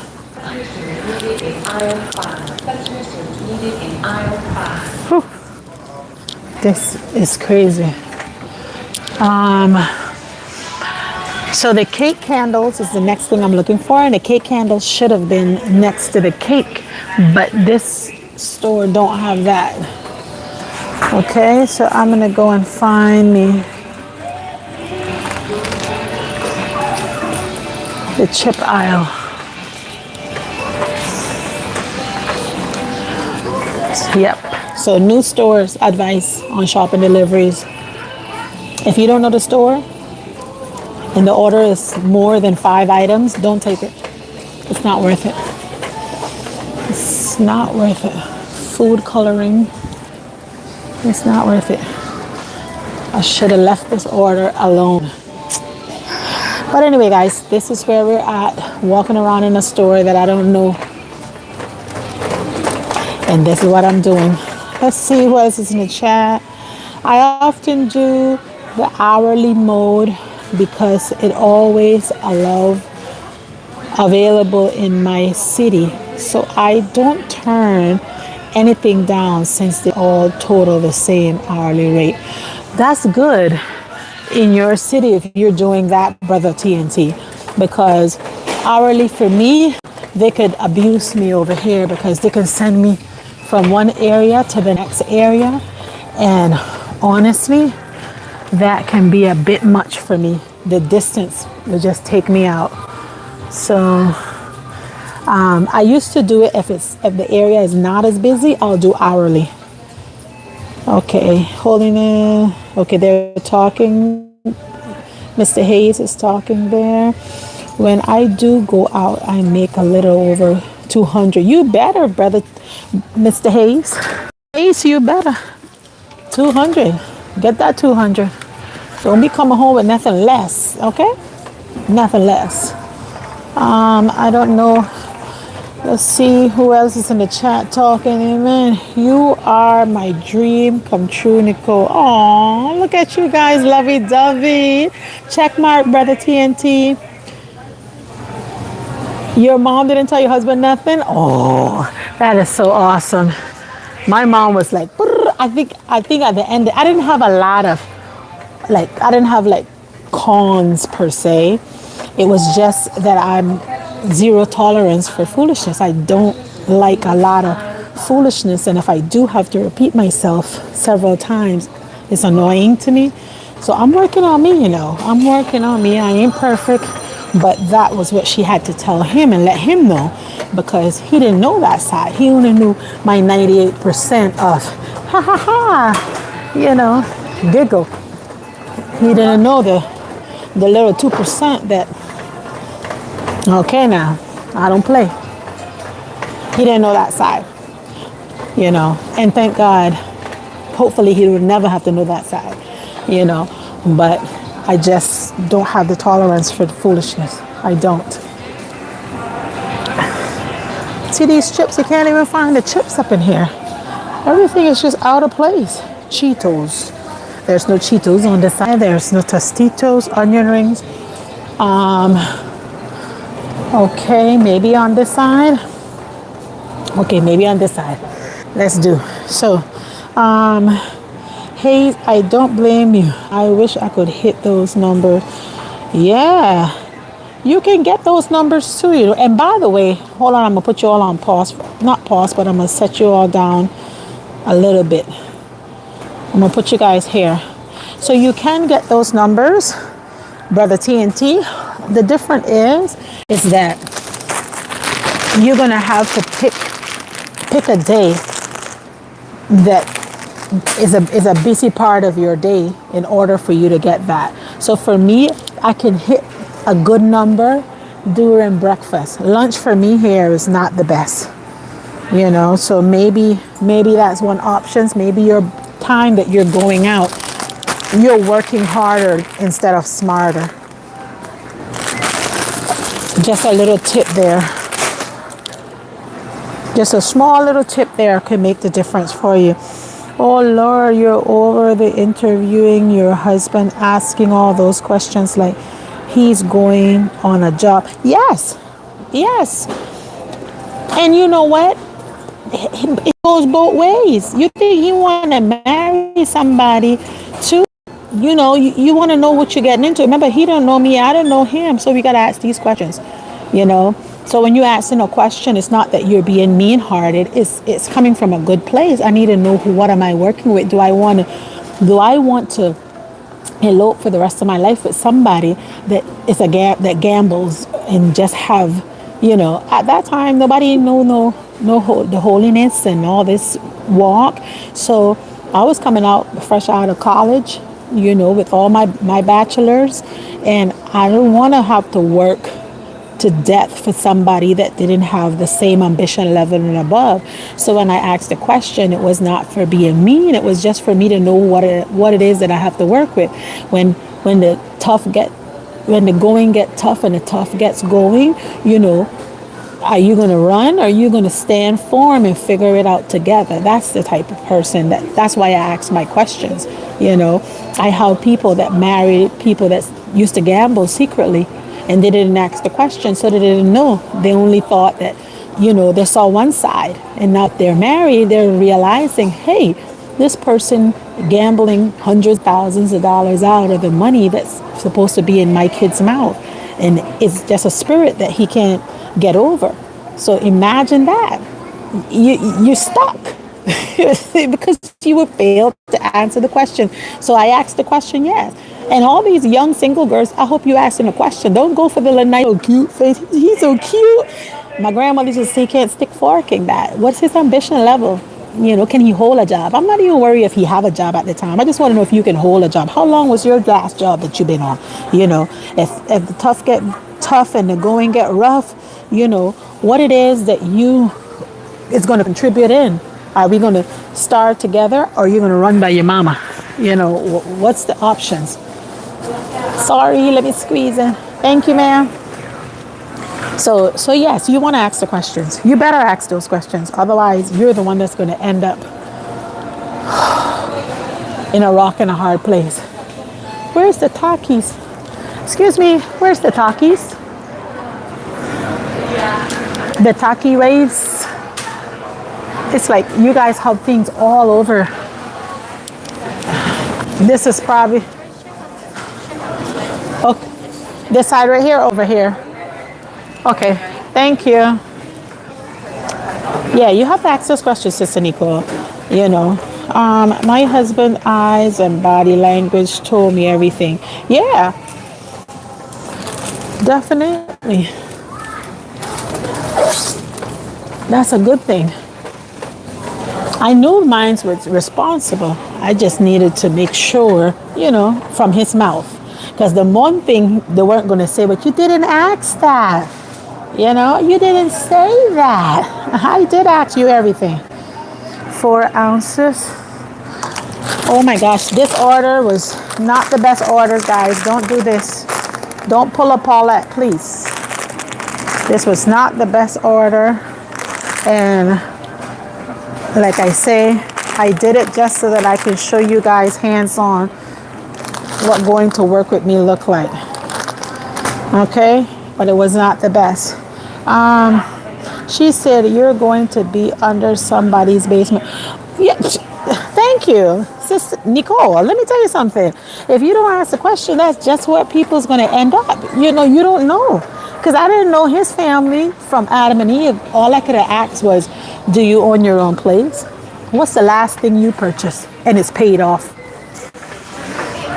Whew. This is crazy. So the cake candles is the next thing I'm looking for, and the cake candles should have been next to the cake, but this store don't have that. Okay, so I'm gonna go and find me the chip aisle. Yep. So new stores advice on shopping deliveries. If you don't know the store and the order is more than 5 items, don't take it. It's not worth it. It's not worth it. Food coloring. It's not worth it. I should have left this order alone. But anyway, guys, this is where we're at, walking around in a store that I don't know. And this is what I'm doing. Let's see what else is in the chat. I often do the hourly mode because it always available in my city. So I don't turn anything down since they all total the same hourly rate. That's good in your city if you're doing that, brother TNT, because hourly for me, they could abuse me over here because they can send me from one area to the next area, and honestly, that can be a bit much for me. The distance will just take me out. So I used to do it if the area is not as busy, I'll do hourly. Okay, holding it. Okay, they're talking. Mr. Hayes is talking there. When I do go out, I make a little over 200. You better, brother, Mr. Hayes. Hayes, you better. 200. Get that 200. Don't be coming home with nothing less, okay? Nothing less. I don't know. Let's see who else is in the chat talking. Amen. You are my dream come true, Nicole. Oh, look at you guys, lovey-dovey. Check mark, brother TNT. Your mom didn't tell your husband nothing? Oh, that is so awesome. My mom was like, I think at the end, I didn't have a lot of like I didn't have like cons per se. It was just that I'm zero tolerance for foolishness. I don't like a lot of foolishness, and if I do have to repeat myself several times, it's annoying to me. So I'm working on me, you know. I'm working on me. I ain't perfect, but that was what she had to tell him and let him know, because he didn't know that side. He only knew my 98% of ha ha ha, you know, giggle. He didn't know the little 2% that, okay, now I don't play. He didn't know that side, you know, and thank God. Hopefully he would never have to know that side, you know, but I just don't have the tolerance for the foolishness. I don't. See these chips, you can't even find the chips up in here. Everything is just out of place. Cheetos. There's no Cheetos on this side. There's no Tostitos, onion rings. Okay, maybe on this side. Okay, maybe on this side. Let's do. So, hey, I don't blame you. I wish I could hit those numbers. Yeah, you can get those numbers too. You know. And by the way, hold on, I'm gonna put you all on pause. Not pause, but I'm gonna set you all down a little bit. I'm gonna put you guys here. So you can get those numbers, brother TNT. The difference is that you're gonna have to pick a day that is a busy part of your day in order for you to get that. So for me, I can hit a good number during breakfast. Lunch for me here is not the best, you know. So maybe that's one option. Maybe your time that you're going out, you're working harder instead of smarter. Just a little tip there. Just a small little tip there could make the difference for you. Oh Lord, you're over the interviewing your husband, asking all those questions like he's going on a job. Yes, yes. And you know what? It goes both ways. You think you want to marry somebody too? You know, you want to know what you're getting into. Remember, he don't know me, I don't know him, so we got to ask these questions, you know. So when you ask a question, it's not that you're being mean-hearted. It's coming from a good place. I need to know what am I working with. Do I want to elope for the rest of my life with somebody that is that gambles and just have, you know, at that time nobody know the holiness and all this walk. So I was coming out fresh out of college, you know, with all my bachelors, and I don't want to have to work to death for somebody that didn't have the same ambition level and above. So when I asked the question, it was not for being mean. It was just for me to know what it is that I have to work with. When the going get tough and the tough gets going, you know, are you going to run? Or are you going to stand firm and figure it out together? That's the type of person that's why I ask my questions. You know, I have people that married people that used to gamble secretly, and they didn't ask the question, so they didn't know. They only thought that, you know, they saw one side, and now they're married, they're realizing, hey, this person gambling hundreds, thousands of dollars out of the money that's supposed to be in my kid's mouth, and it's just a spirit that he can't get over. So imagine that. You're stuck because you would fail to answer the question. So I asked the question, yes. And all these young single girls, I hope you asking a question. Don't go for the nice, so cute face. He's so cute. My grandmother used to say, can't stick forking that. What's his ambition level? You know, can he hold a job? I'm not even worried if he have a job at the time. I just want to know if you can hold a job. How long was your last job that you've been on? You know, if the tough get tough and the going get rough, you know, what it is that you is going to contribute in. Are we going to start together, or are you going to run by your mama? You know, what's the options? Sorry, let me squeeze in. Thank you, ma'am. So yes, you want to ask the questions. You better ask those questions. Otherwise, you're the one that's going to end up in a rock and a hard place. Where's the Takis? Excuse me, where's the Takis? The Taki race. It's like you guys have things all over. This is probably, This side right here, over here. Okay, thank you. Yeah, you have to ask those questions, Sister Nicole. You know, my husband's eyes and body language told me everything. Yeah, definitely. That's a good thing. I knew mine was responsible. I just needed to make sure, from his mouth. Because the one thing they weren't going to say, but you didn't ask that. You didn't say that. I did ask you everything. 4 ounces. Oh my gosh, this order was not the best order, guys. Don't do this. Don't pull a Paulette, please. This was not the best order. And like I say, I did it just so that I can show you guys hands-on what going to work with me look like. Okay? But it was not the best. She said, you're going to be under somebody's basement. Yeah, thank you, Sister Nicole. Let me tell you something. If you don't ask the question, that's just where people's going to end up. You don't know. Because I didn't know his family from Adam and Eve. All I could have asked was, do you own your own place? What's the last thing you purchased? And it's paid off.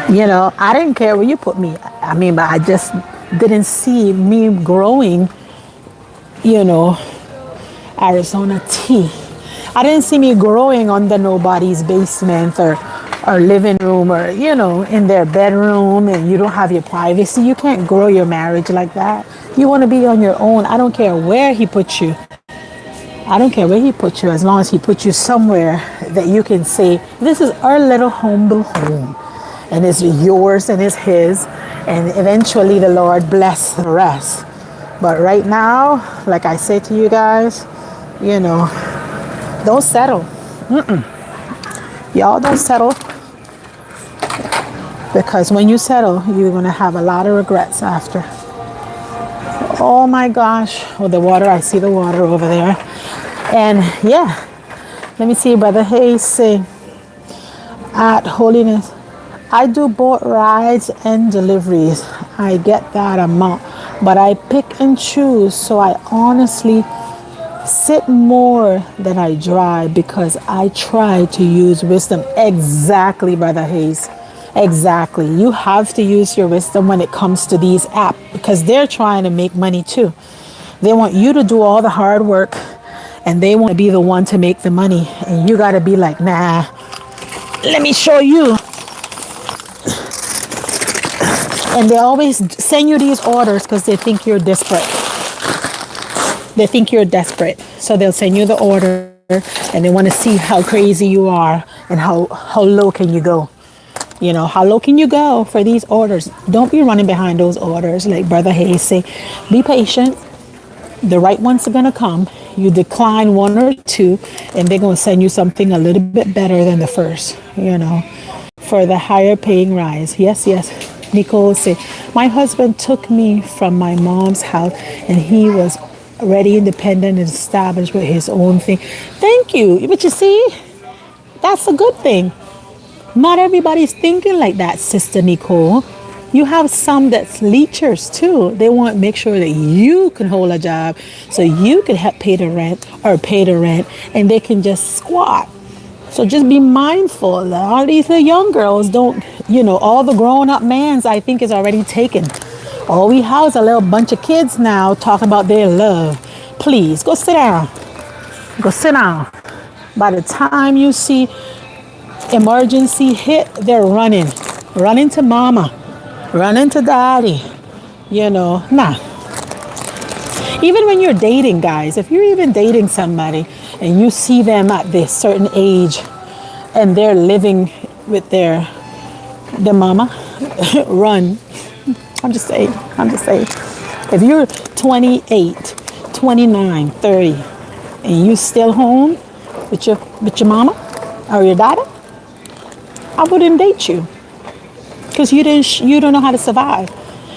I didn't care where you put me. But I just didn't see me growing, Arizona tea. I didn't see me growing under nobody's basement or living room or, in their bedroom, and you don't have your privacy. You can't grow your marriage like that. You want to be on your own. I don't care where he puts you. I don't care where he puts you, as long as he puts you somewhere that you can say, this is our little humble home. And it's yours and it's his. And eventually the Lord bless the rest. But right now, like I say to you guys, don't settle. Y'all don't settle. Because when you settle, you're going to have a lot of regrets after. Oh my gosh. Oh, the water. I see the water over there. And yeah, let me see, Brother Hayes say, at Holiness, I do both rides and deliveries. I get that amount, but I pick and choose. So I honestly sit more than I drive because I try to use wisdom. Exactly, Brother Hayes. Exactly. You have to use your wisdom when it comes to these apps because they're trying to make money too. They want you to do all the hard work and they want to be the one to make the money. And you got to be like, nah, let me show you. And they always send you these orders because they think you're desperate. They think you're desperate. So they'll send you the order and they want to see how crazy you are and how low can you go. How low can you go for these orders? Don't be running behind those orders. Like Brother Hayes say, be patient. The right ones are going to come. You decline one or two and they're going to send you something a little bit better than the first, for the higher paying rise. Yes. Nicole say, my husband took me from my mom's house and he was already independent and established with his own thing. Thank you. But you see, that's a good thing. Not everybody's thinking like that, Sister Nicole. You have some that's leechers too. They want to make sure that you can hold a job so you can help pay the rent and they can just squat. So just be mindful that all these little young girls don't, all the grown up mans I think is already taken. All we have is a little bunch of kids now talking about their love. Please go sit down. Go sit down. By the time you see emergency hit, they're running to mama, running to daddy, nah. Even when you're dating, guys, if you're even dating somebody and you see them at this certain age and they're living with their mama, run. I'm just saying. If you're 28, 29, 30 and you still home with your mama or your daddy, I wouldn't date you because you don't know how to survive.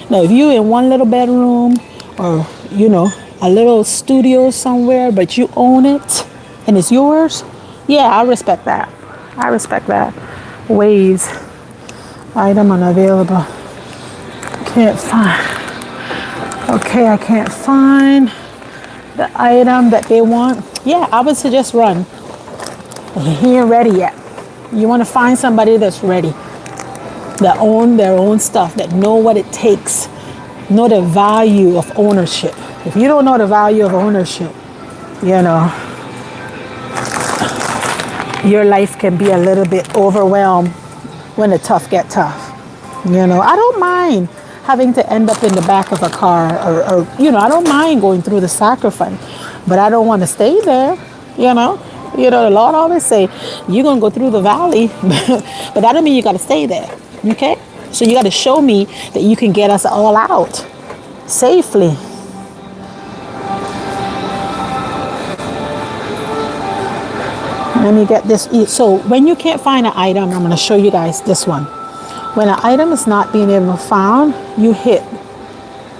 Now, if you're in one little bedroom or, a little studio somewhere, but you own it and it's yours, yeah, I respect that. Waves, item unavailable. Can't find. Okay, I can't find the item that they want. Yeah, I would suggest run. He ain't ready yet. You want to find somebody that's ready, that own their own stuff, that know what it takes, know the value of ownership. If you don't know the value of ownership, you know, your life can be a little bit overwhelmed when the tough get tough. You know, I don't mind having to end up in the back of a car or you know, I don't mind going through the sacrifice, but I don't want to stay there, you know. You know, the Lord always say, you're going to go through the valley, but that don't mean you got to stay there, okay? So you got to show me that you can get us all out safely. Let me get this. So when you can't find an item, I'm going to show you guys this one. When an item is not being able to found, you hit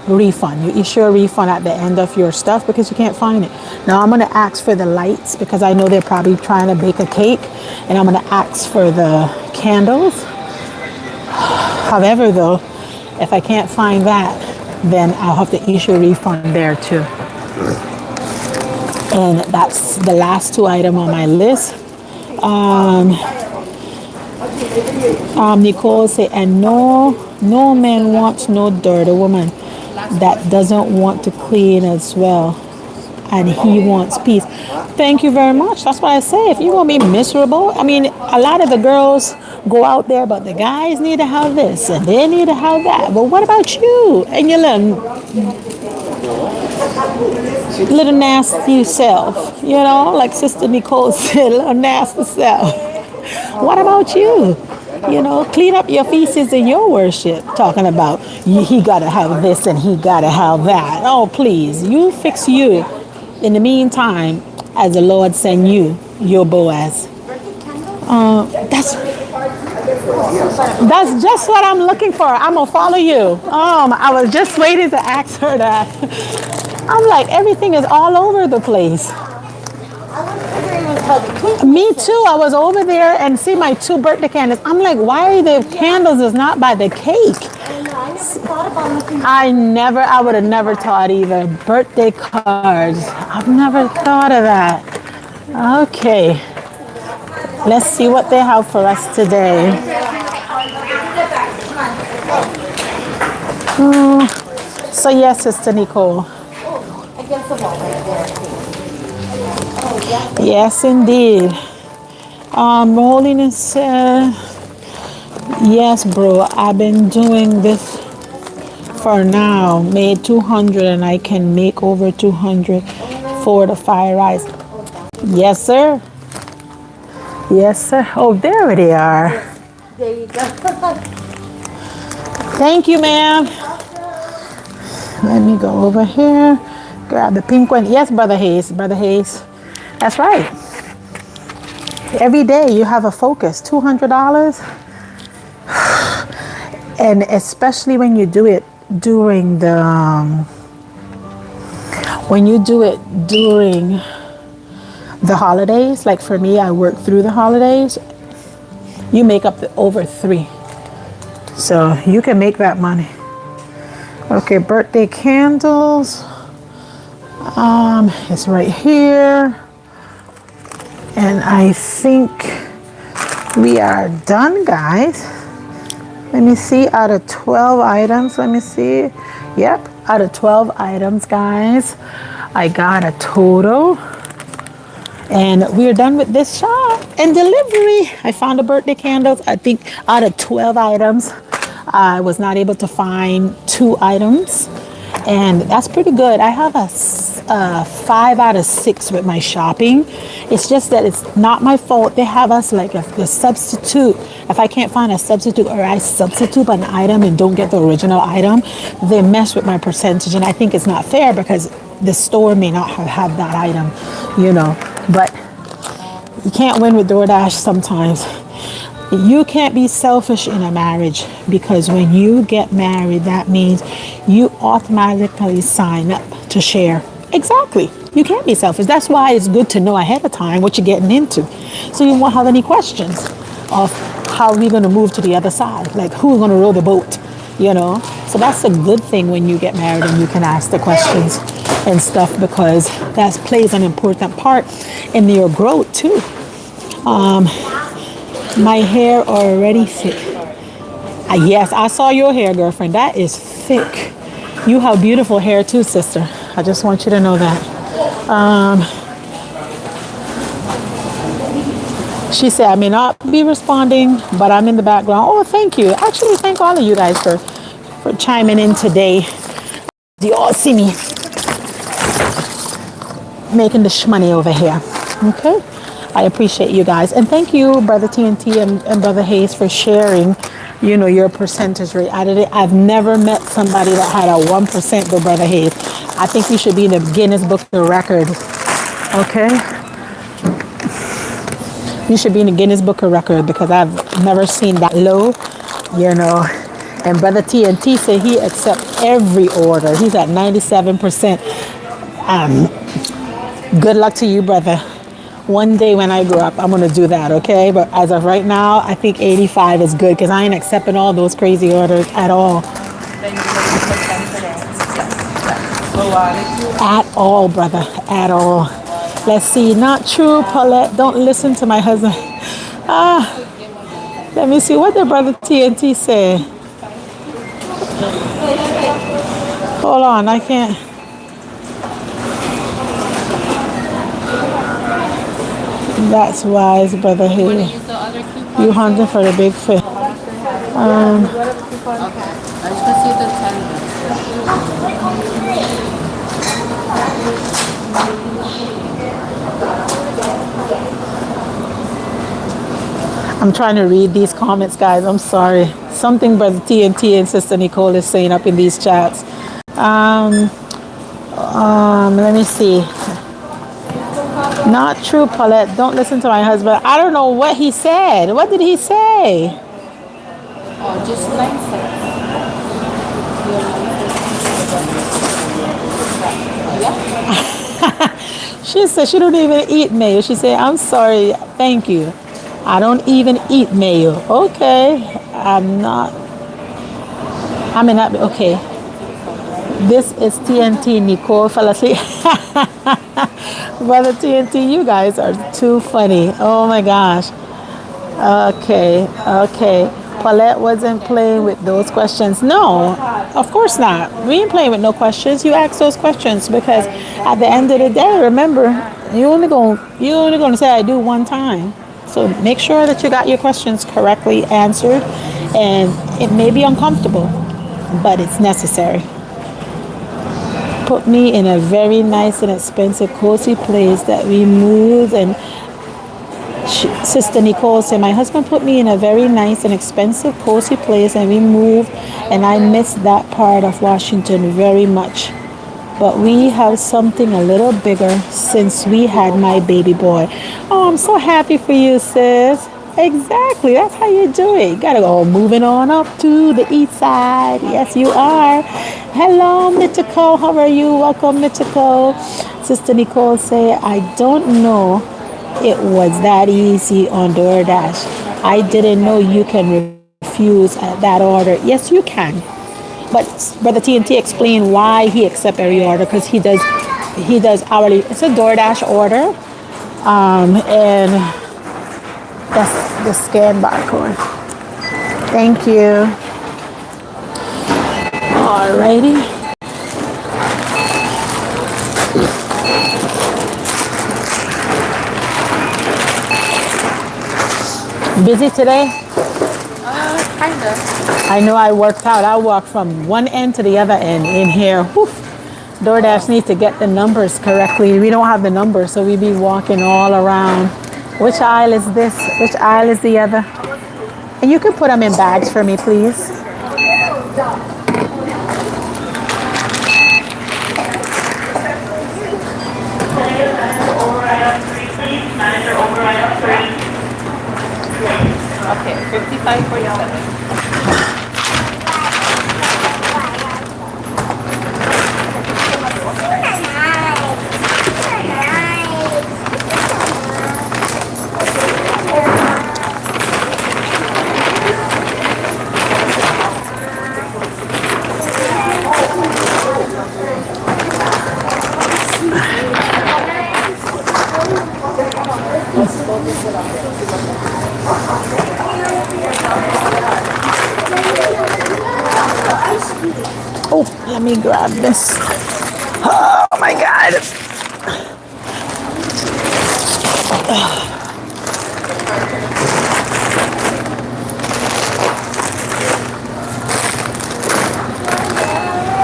refund. You issue a refund at the end of your stuff because you can't find it. Now I'm going to ask for the lights because I know they're probably trying to bake a cake, and I'm going to ask for the candles. However, though, if I can't find that, then I'll have to issue a refund there too. And that's the last two items on my list. Nicole said, and no man wants no dirty woman that doesn't want to clean as well, and he wants peace. Thank you very much. That's what I say. If you're gonna be miserable, I mean, a lot of the girls go out there, but the guys need to have this and they need to have that. But what about you and your little nasty self? You know, like Sister Nicole said, little nasty self. What about you? You know, clean up your feces in your worship. Talking about he got to have this and he got to have that. Oh, please, you fix you. In the meantime, as the Lord send you your Boaz. That's just what I'm looking for. I'm gonna follow you. I was just waiting to ask her that. I'm like, everything is all over the place. Me too. I was over there and see my two birthday candles. I'm like, why the candles is not by the cake? I would have never thought either. Birthday cards. I've never thought of that. Okay. Let's see what they have for us today. So yes, Sister Nicole. Yes, indeed. Holiness, yes, bro. I've been doing this for now. Made 200, and I can make over 200 for the fire rise. Yes, sir. Yes, sir. Oh, there they are. There you go. Thank you, ma'am. Let me go over here. Grab the pink one. Yes, Brother Hayes. Brother Hayes. That's right. Every day you have a focus. $200. And especially when you do it during the holidays. Like for me, I work through the holidays. You make up over 3. So you can make that money. Okay, birthday candles. It's right here. And I think we are done, guys. Let me see, out of 12 items, let me see. Yep, out of 12 items, guys, I got a total. And we're done with this shop and delivery. I found the birthday candles. I think out of 12 items, I was not able to find 2 items. And that's pretty good. I have a 5 out of 6 with my shopping. It's just that it's not my fault. They have us like a substitute. If I can't find a substitute, or I substitute an item and don't get the original item, they mess with my percentage. And I think it's not fair because the store may not have that item, you know. But you can't win with DoorDash sometimes. You can't be selfish in a marriage, because when you get married, that means you automatically sign up to share. Exactly. You can't be selfish. That's why it's good to know ahead of time what you're getting into, so you won't have any questions of how we're going to move to the other side, like who's going to row the boat. you know. So that's a good thing when you get married and you can ask the questions and stuff, because that plays an important part in your growth too. My hair already thick. Yes, I saw your hair, girlfriend. That is thick. You have beautiful hair too, sister. I just want you to know that. She said, I may not be responding, but I'm in the background. Oh, thank you. Actually, thank all of you guys for chiming in today. You all see me making the shmoney over here. Okay? I appreciate you guys. And thank you, Brother TNT and Brother Hayes, for sharing, your percentage rate. I've never met somebody that had a 1%, but Brother Hayes, I think you should be in the Guinness Book of Records. Okay? You should be in the Guinness Book of Records, because I've never seen that low, And Brother TNT said he accepts every order. He's at 97%. Good luck to you, brother. One day when I grow up, I'm going to do that, okay? But as of right now, I think 85 is good, because I ain't accepting all those crazy orders at all. At all, brother. At all. Let's see. Not true, Paulette. Don't listen to my husband. Let me see. What did Brother TNT say? Hold on. I can't. That's wise, Brother Haley. You hunting for the big fish. Okay. I just want to see the 10. I'm trying to read these comments, guys. I'm sorry. Something Brother TNT and Sister Nicole is saying up in these chats. Let me see. Not true, Paulette. Don't listen to my husband. I don't know what he said. What did he say? Oh, just 9 cents. Yeah. She said she don't even eat mayo. She said, I'm sorry. Thank you. I don't even eat mayo. Okay. Okay. This is TNT. Nicole fell asleep. Brother TNT, you guys are too funny. Oh my gosh. Okay. Paulette wasn't playing with those questions. No, of course not. We ain't playing with no questions. You ask those questions because at the end of the day, remember, you only gonna say I do one time. So make sure that you got your questions correctly answered, and it may be uncomfortable, but it's necessary. Put me in a very nice and expensive cozy place that we moved, and Sister Nicole said, my husband put me in a very nice and expensive cozy place and we moved, and I miss that part of Washington very much. But we have something a little bigger since we had my baby boy. Oh, I'm so happy for you, sis. Exactly. That's how you do it. You got to go moving on up to the east side. Yes, you are. Hello, Mitiko. How are you? Welcome, Mitiko. Sister Nicole say, I don't know it was that easy on DoorDash. I didn't know you can refuse that order. Yes, you can. But Brother TNT explained why he accepts every order, because he does hourly. It's a DoorDash order, and that's the scan barcode. Thank you. Alrighty. Busy today? Kinda. I know I worked out. I walked from one end to the other end in here. Whew. DoorDash needs to get the numbers correctly. We don't have the numbers, so we be walking all around. Which aisle is this? Which aisle is the other? And you can put them in bags for me, please. Okay, 55.47. Oh, let me grab this. Oh my God.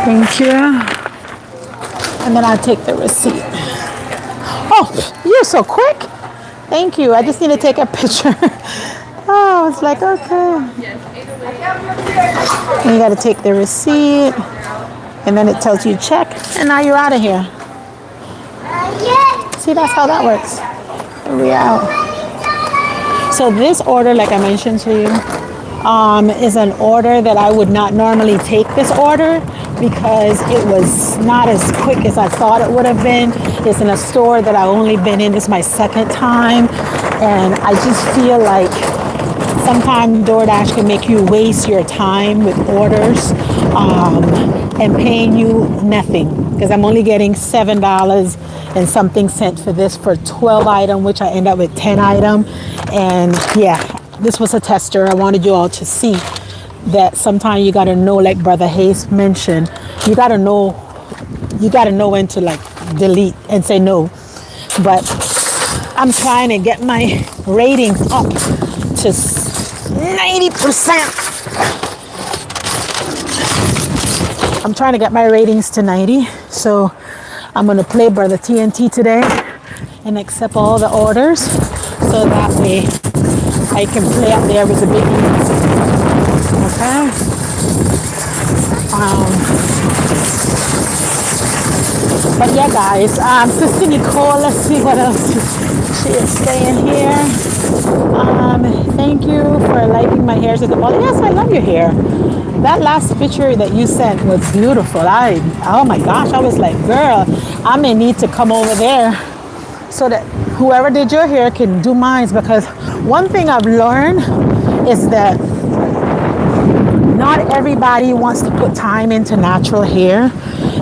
Thank you. And then I'll take the receipt. Oh, you're so quick. Thank you. I just need to take a picture. Oh, it's like, okay. And you got to take the receipt. And then it tells you check. And now you're out of here. See, that's how that works. We're out. So this order, like I mentioned to you, is an order that I would not normally take this order because it was not as quick as I thought it would have been. It's in a store that I've only been in. This is my second time. And I just feel like sometimes DoorDash can make you waste your time with orders and paying you nothing because I'm only getting $7 and something cent for this for 12 item, which I end up with 10 item. And yeah, this was a tester. I wanted you all to see that sometimes you got to know, like Brother Hayes mentioned, you got to know when to like delete and say no. But I'm trying to get my ratings up to 90%. I'm trying to get my ratings to 90. So I'm going to play Brother TNT today and accept all the orders so that way I can play up there with the big leagues. Okay. But yeah, guys, Sister Nicole, let's see what else she is saying here. Thank you for liking my hair, Sister Paula. Yes, I love your hair. That last picture that you sent was beautiful. Oh my gosh, I was like, girl, I may need to come over there so that whoever did your hair can do mine. Because one thing I've learned is that not everybody wants to put time into natural hair.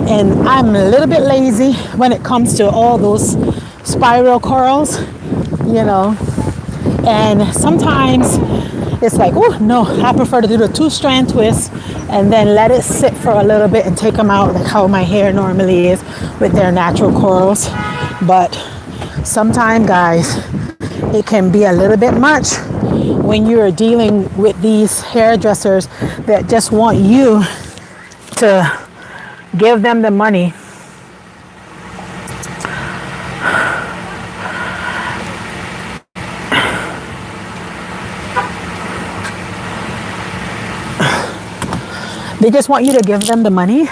And I'm a little bit lazy when it comes to all those spiral curls, you know. And sometimes it's like, oh no, I prefer to do the 2-strand twist and then let it sit for a little bit and take them out like how my hair normally is with their natural curls. But sometimes, guys, it can be a little bit much when you're dealing with these hairdressers that just want you to give them the money. They just want you to give them the money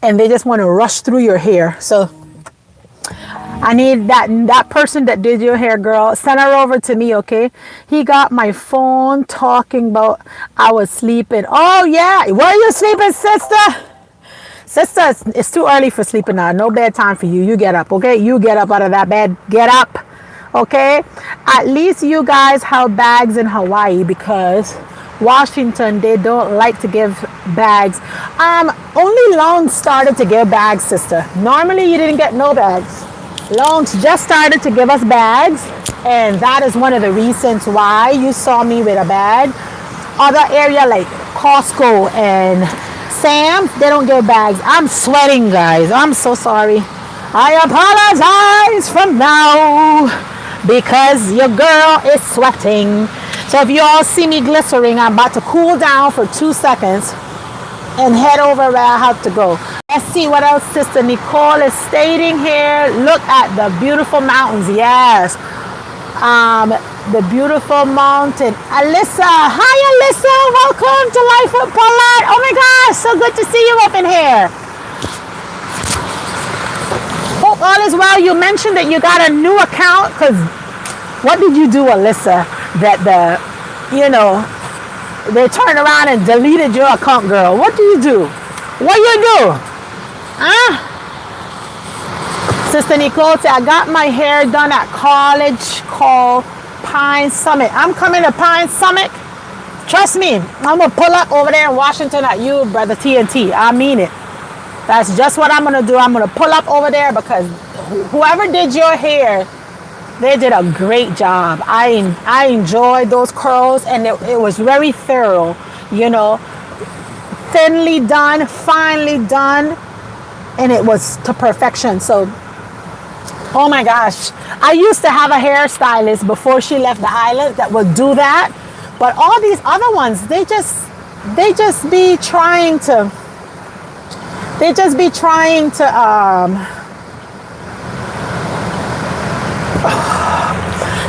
and they just want to rush through your hair. So I need that person that did your hair, girl, send her over to me, okay? He got my phone talking about I was sleeping. Oh yeah, were you sleeping, sister? Sister, it's too early for sleeping now. No bedtime for you. You get up, okay? You get up out of that bed. Get up, okay? At least you guys have bags in Hawaii because Washington, they don't like to give bags. Only Loans started to give bags, sister. Normally, you didn't get no bags. Loans just started to give us bags, and that is one of the reasons why you saw me with a bag. Other area like Costco and Sam's, they don't give bags. I'm sweating, guys. I'm so sorry. I apologize from now because your girl is sweating. So if you all see me glycering, I'm about to cool down for 2 seconds and head over where I have to go. Let's see what else Sister Nicole is stating here. Look at the beautiful mountains. Yes. The beautiful mountain. Alyssa. Hi, Alyssa. Welcome to Life with Paulette. Oh my gosh. So good to see you up in here. Hope all is well. You mentioned that you got a new account because what did you do, Alyssa, that they turned around and deleted your account, girl? What do you do? What you do? Huh? Sister Nicole said, I got my hair done at college called Pine Summit. I'm coming to Pine Summit. Trust me, I'm going to pull up over there in Washington at you, Brother TNT. I mean it. That's just what I'm going to do. I'm going to pull up over there because whoever did your hair, they did a great job. I enjoyed those curls and it was very thorough, thinly done, finely done, and it was to perfection. So, oh my gosh, I used to have a hairstylist before she left the island that would do that, but all these other ones, they just be trying to, they just be trying to,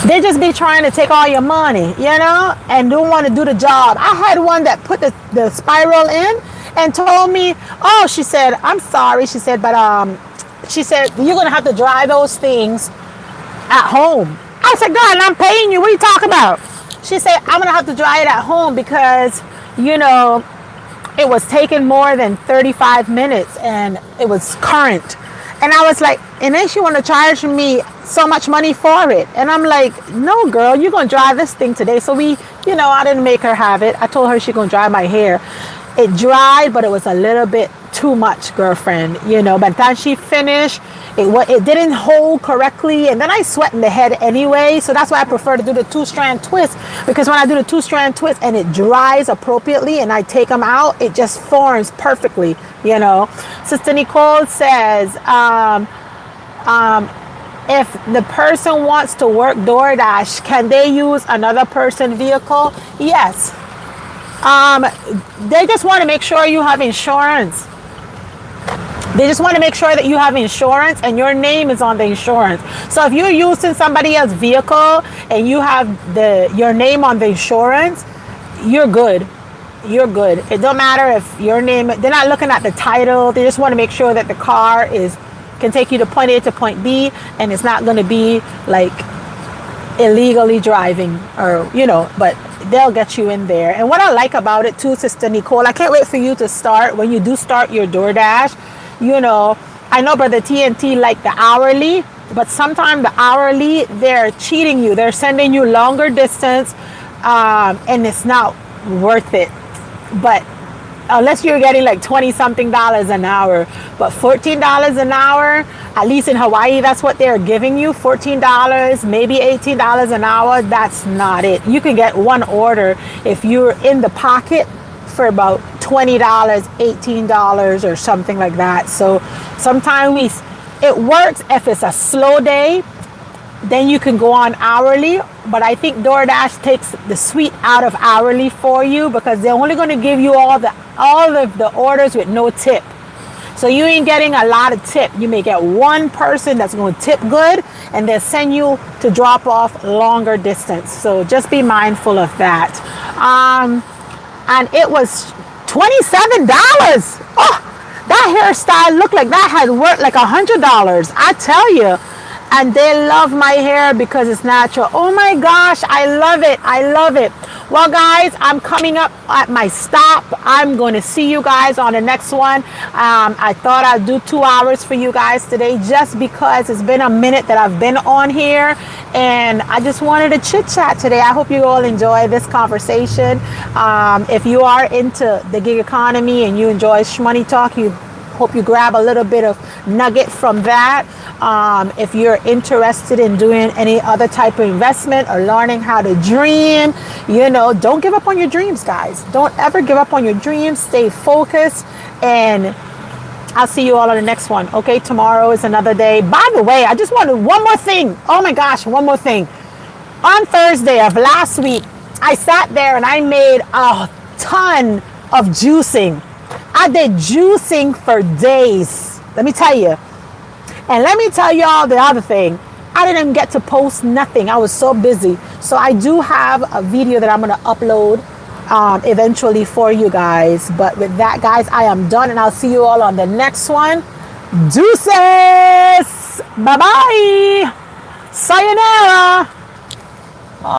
they just be trying to take all your money, you know, and don't want to do the job. I had one that put the spiral in and told me, oh, she said, I'm sorry. She said, but she said, you're going to have to dry those things at home. I said, God, I'm paying you. What are you talking about? She said, I'm going to have to dry it at home because, you know, it was taking more than 35 minutes and it was current. And I was like, and then she want to charge me so much money for it. And I'm like, no, girl, you're going to dry this thing today. So we, you know, I didn't make her have it. I told her she's going to dry my hair. It dried, but it was a little bit too much, girlfriend, you know. By the time she finished, it didn't hold correctly. And then I sweat in the head anyway. So that's why I prefer to do the 2-strand twist. Because when I do the 2-strand twist and it dries appropriately and I take them out, it just forms perfectly, you know. Sister Nicole says, if the person wants to work DoorDash, can they use another person's vehicle? Yes. They just want to make sure you have insurance. They just want to make sure that you have insurance and your name is on the insurance. So if you're using somebody else's vehicle and you have your name on the insurance, you're good. You're good. It don't matter if your name, they're not looking at the title. They just want to make sure that the car can take you to point A to point B and it's not going to be like illegally driving or, you know, but they'll get you in there. And what I like about it too, Sister Nicole, I can't wait for you to start. When you do start your DoorDash, you know, I know Brother TNT like the hourly, but sometimes the hourly, they're cheating you. They're sending you longer distance and it's not worth it. But unless you're getting like 20 something dollars an hour, but $14 an hour, at least in Hawaii, that's what they're giving you. $14, maybe $18 an hour. That's not it. You can get one order if you're in the pocket for about $20, $18 or something like that. So sometimes it works if it's a slow day, then you can go on hourly. But I think DoorDash takes the sweet out of hourly for you because they're only going to give you all of the orders with no tip. So you ain't getting a lot of tip. You may get one person that's going to tip good and they'll send you to drop off longer distance. So just be mindful of that. And it was $27. Oh, that hairstyle looked like that had worked like $100. I tell you. And they love my hair because it's natural. Oh my gosh, I love it. I love it. Well, guys, I'm coming up at my stop. I'm going to see you guys on the next one. I thought I'd do 2 hours for you guys today just because it's been a minute that I've been on here. And I just wanted to chit chat today. I hope you all enjoy this conversation. If you are into the gig economy and you enjoy Shmoney Talk, hope you grab a little bit of nugget from that. If you're interested in doing any other type of investment or learning how to dream, you know, don't give up on your dreams, guys. Don't ever give up on your dreams. Stay focused, and I'll see you all on the next one. Okay, tomorrow is another day. By the way, I just wanted one more thing. Oh my gosh, one more thing. On Thursday of last week, I sat there and I made a ton of juicing. I did juicing for days. Let me tell you. And let me tell y'all the other thing. I didn't get to post nothing. I was so busy. So I do have a video that I'm going to upload eventually for you guys. But with that, guys, I am done. And I'll see you all on the next one. Deuces. Bye-bye. Sayonara.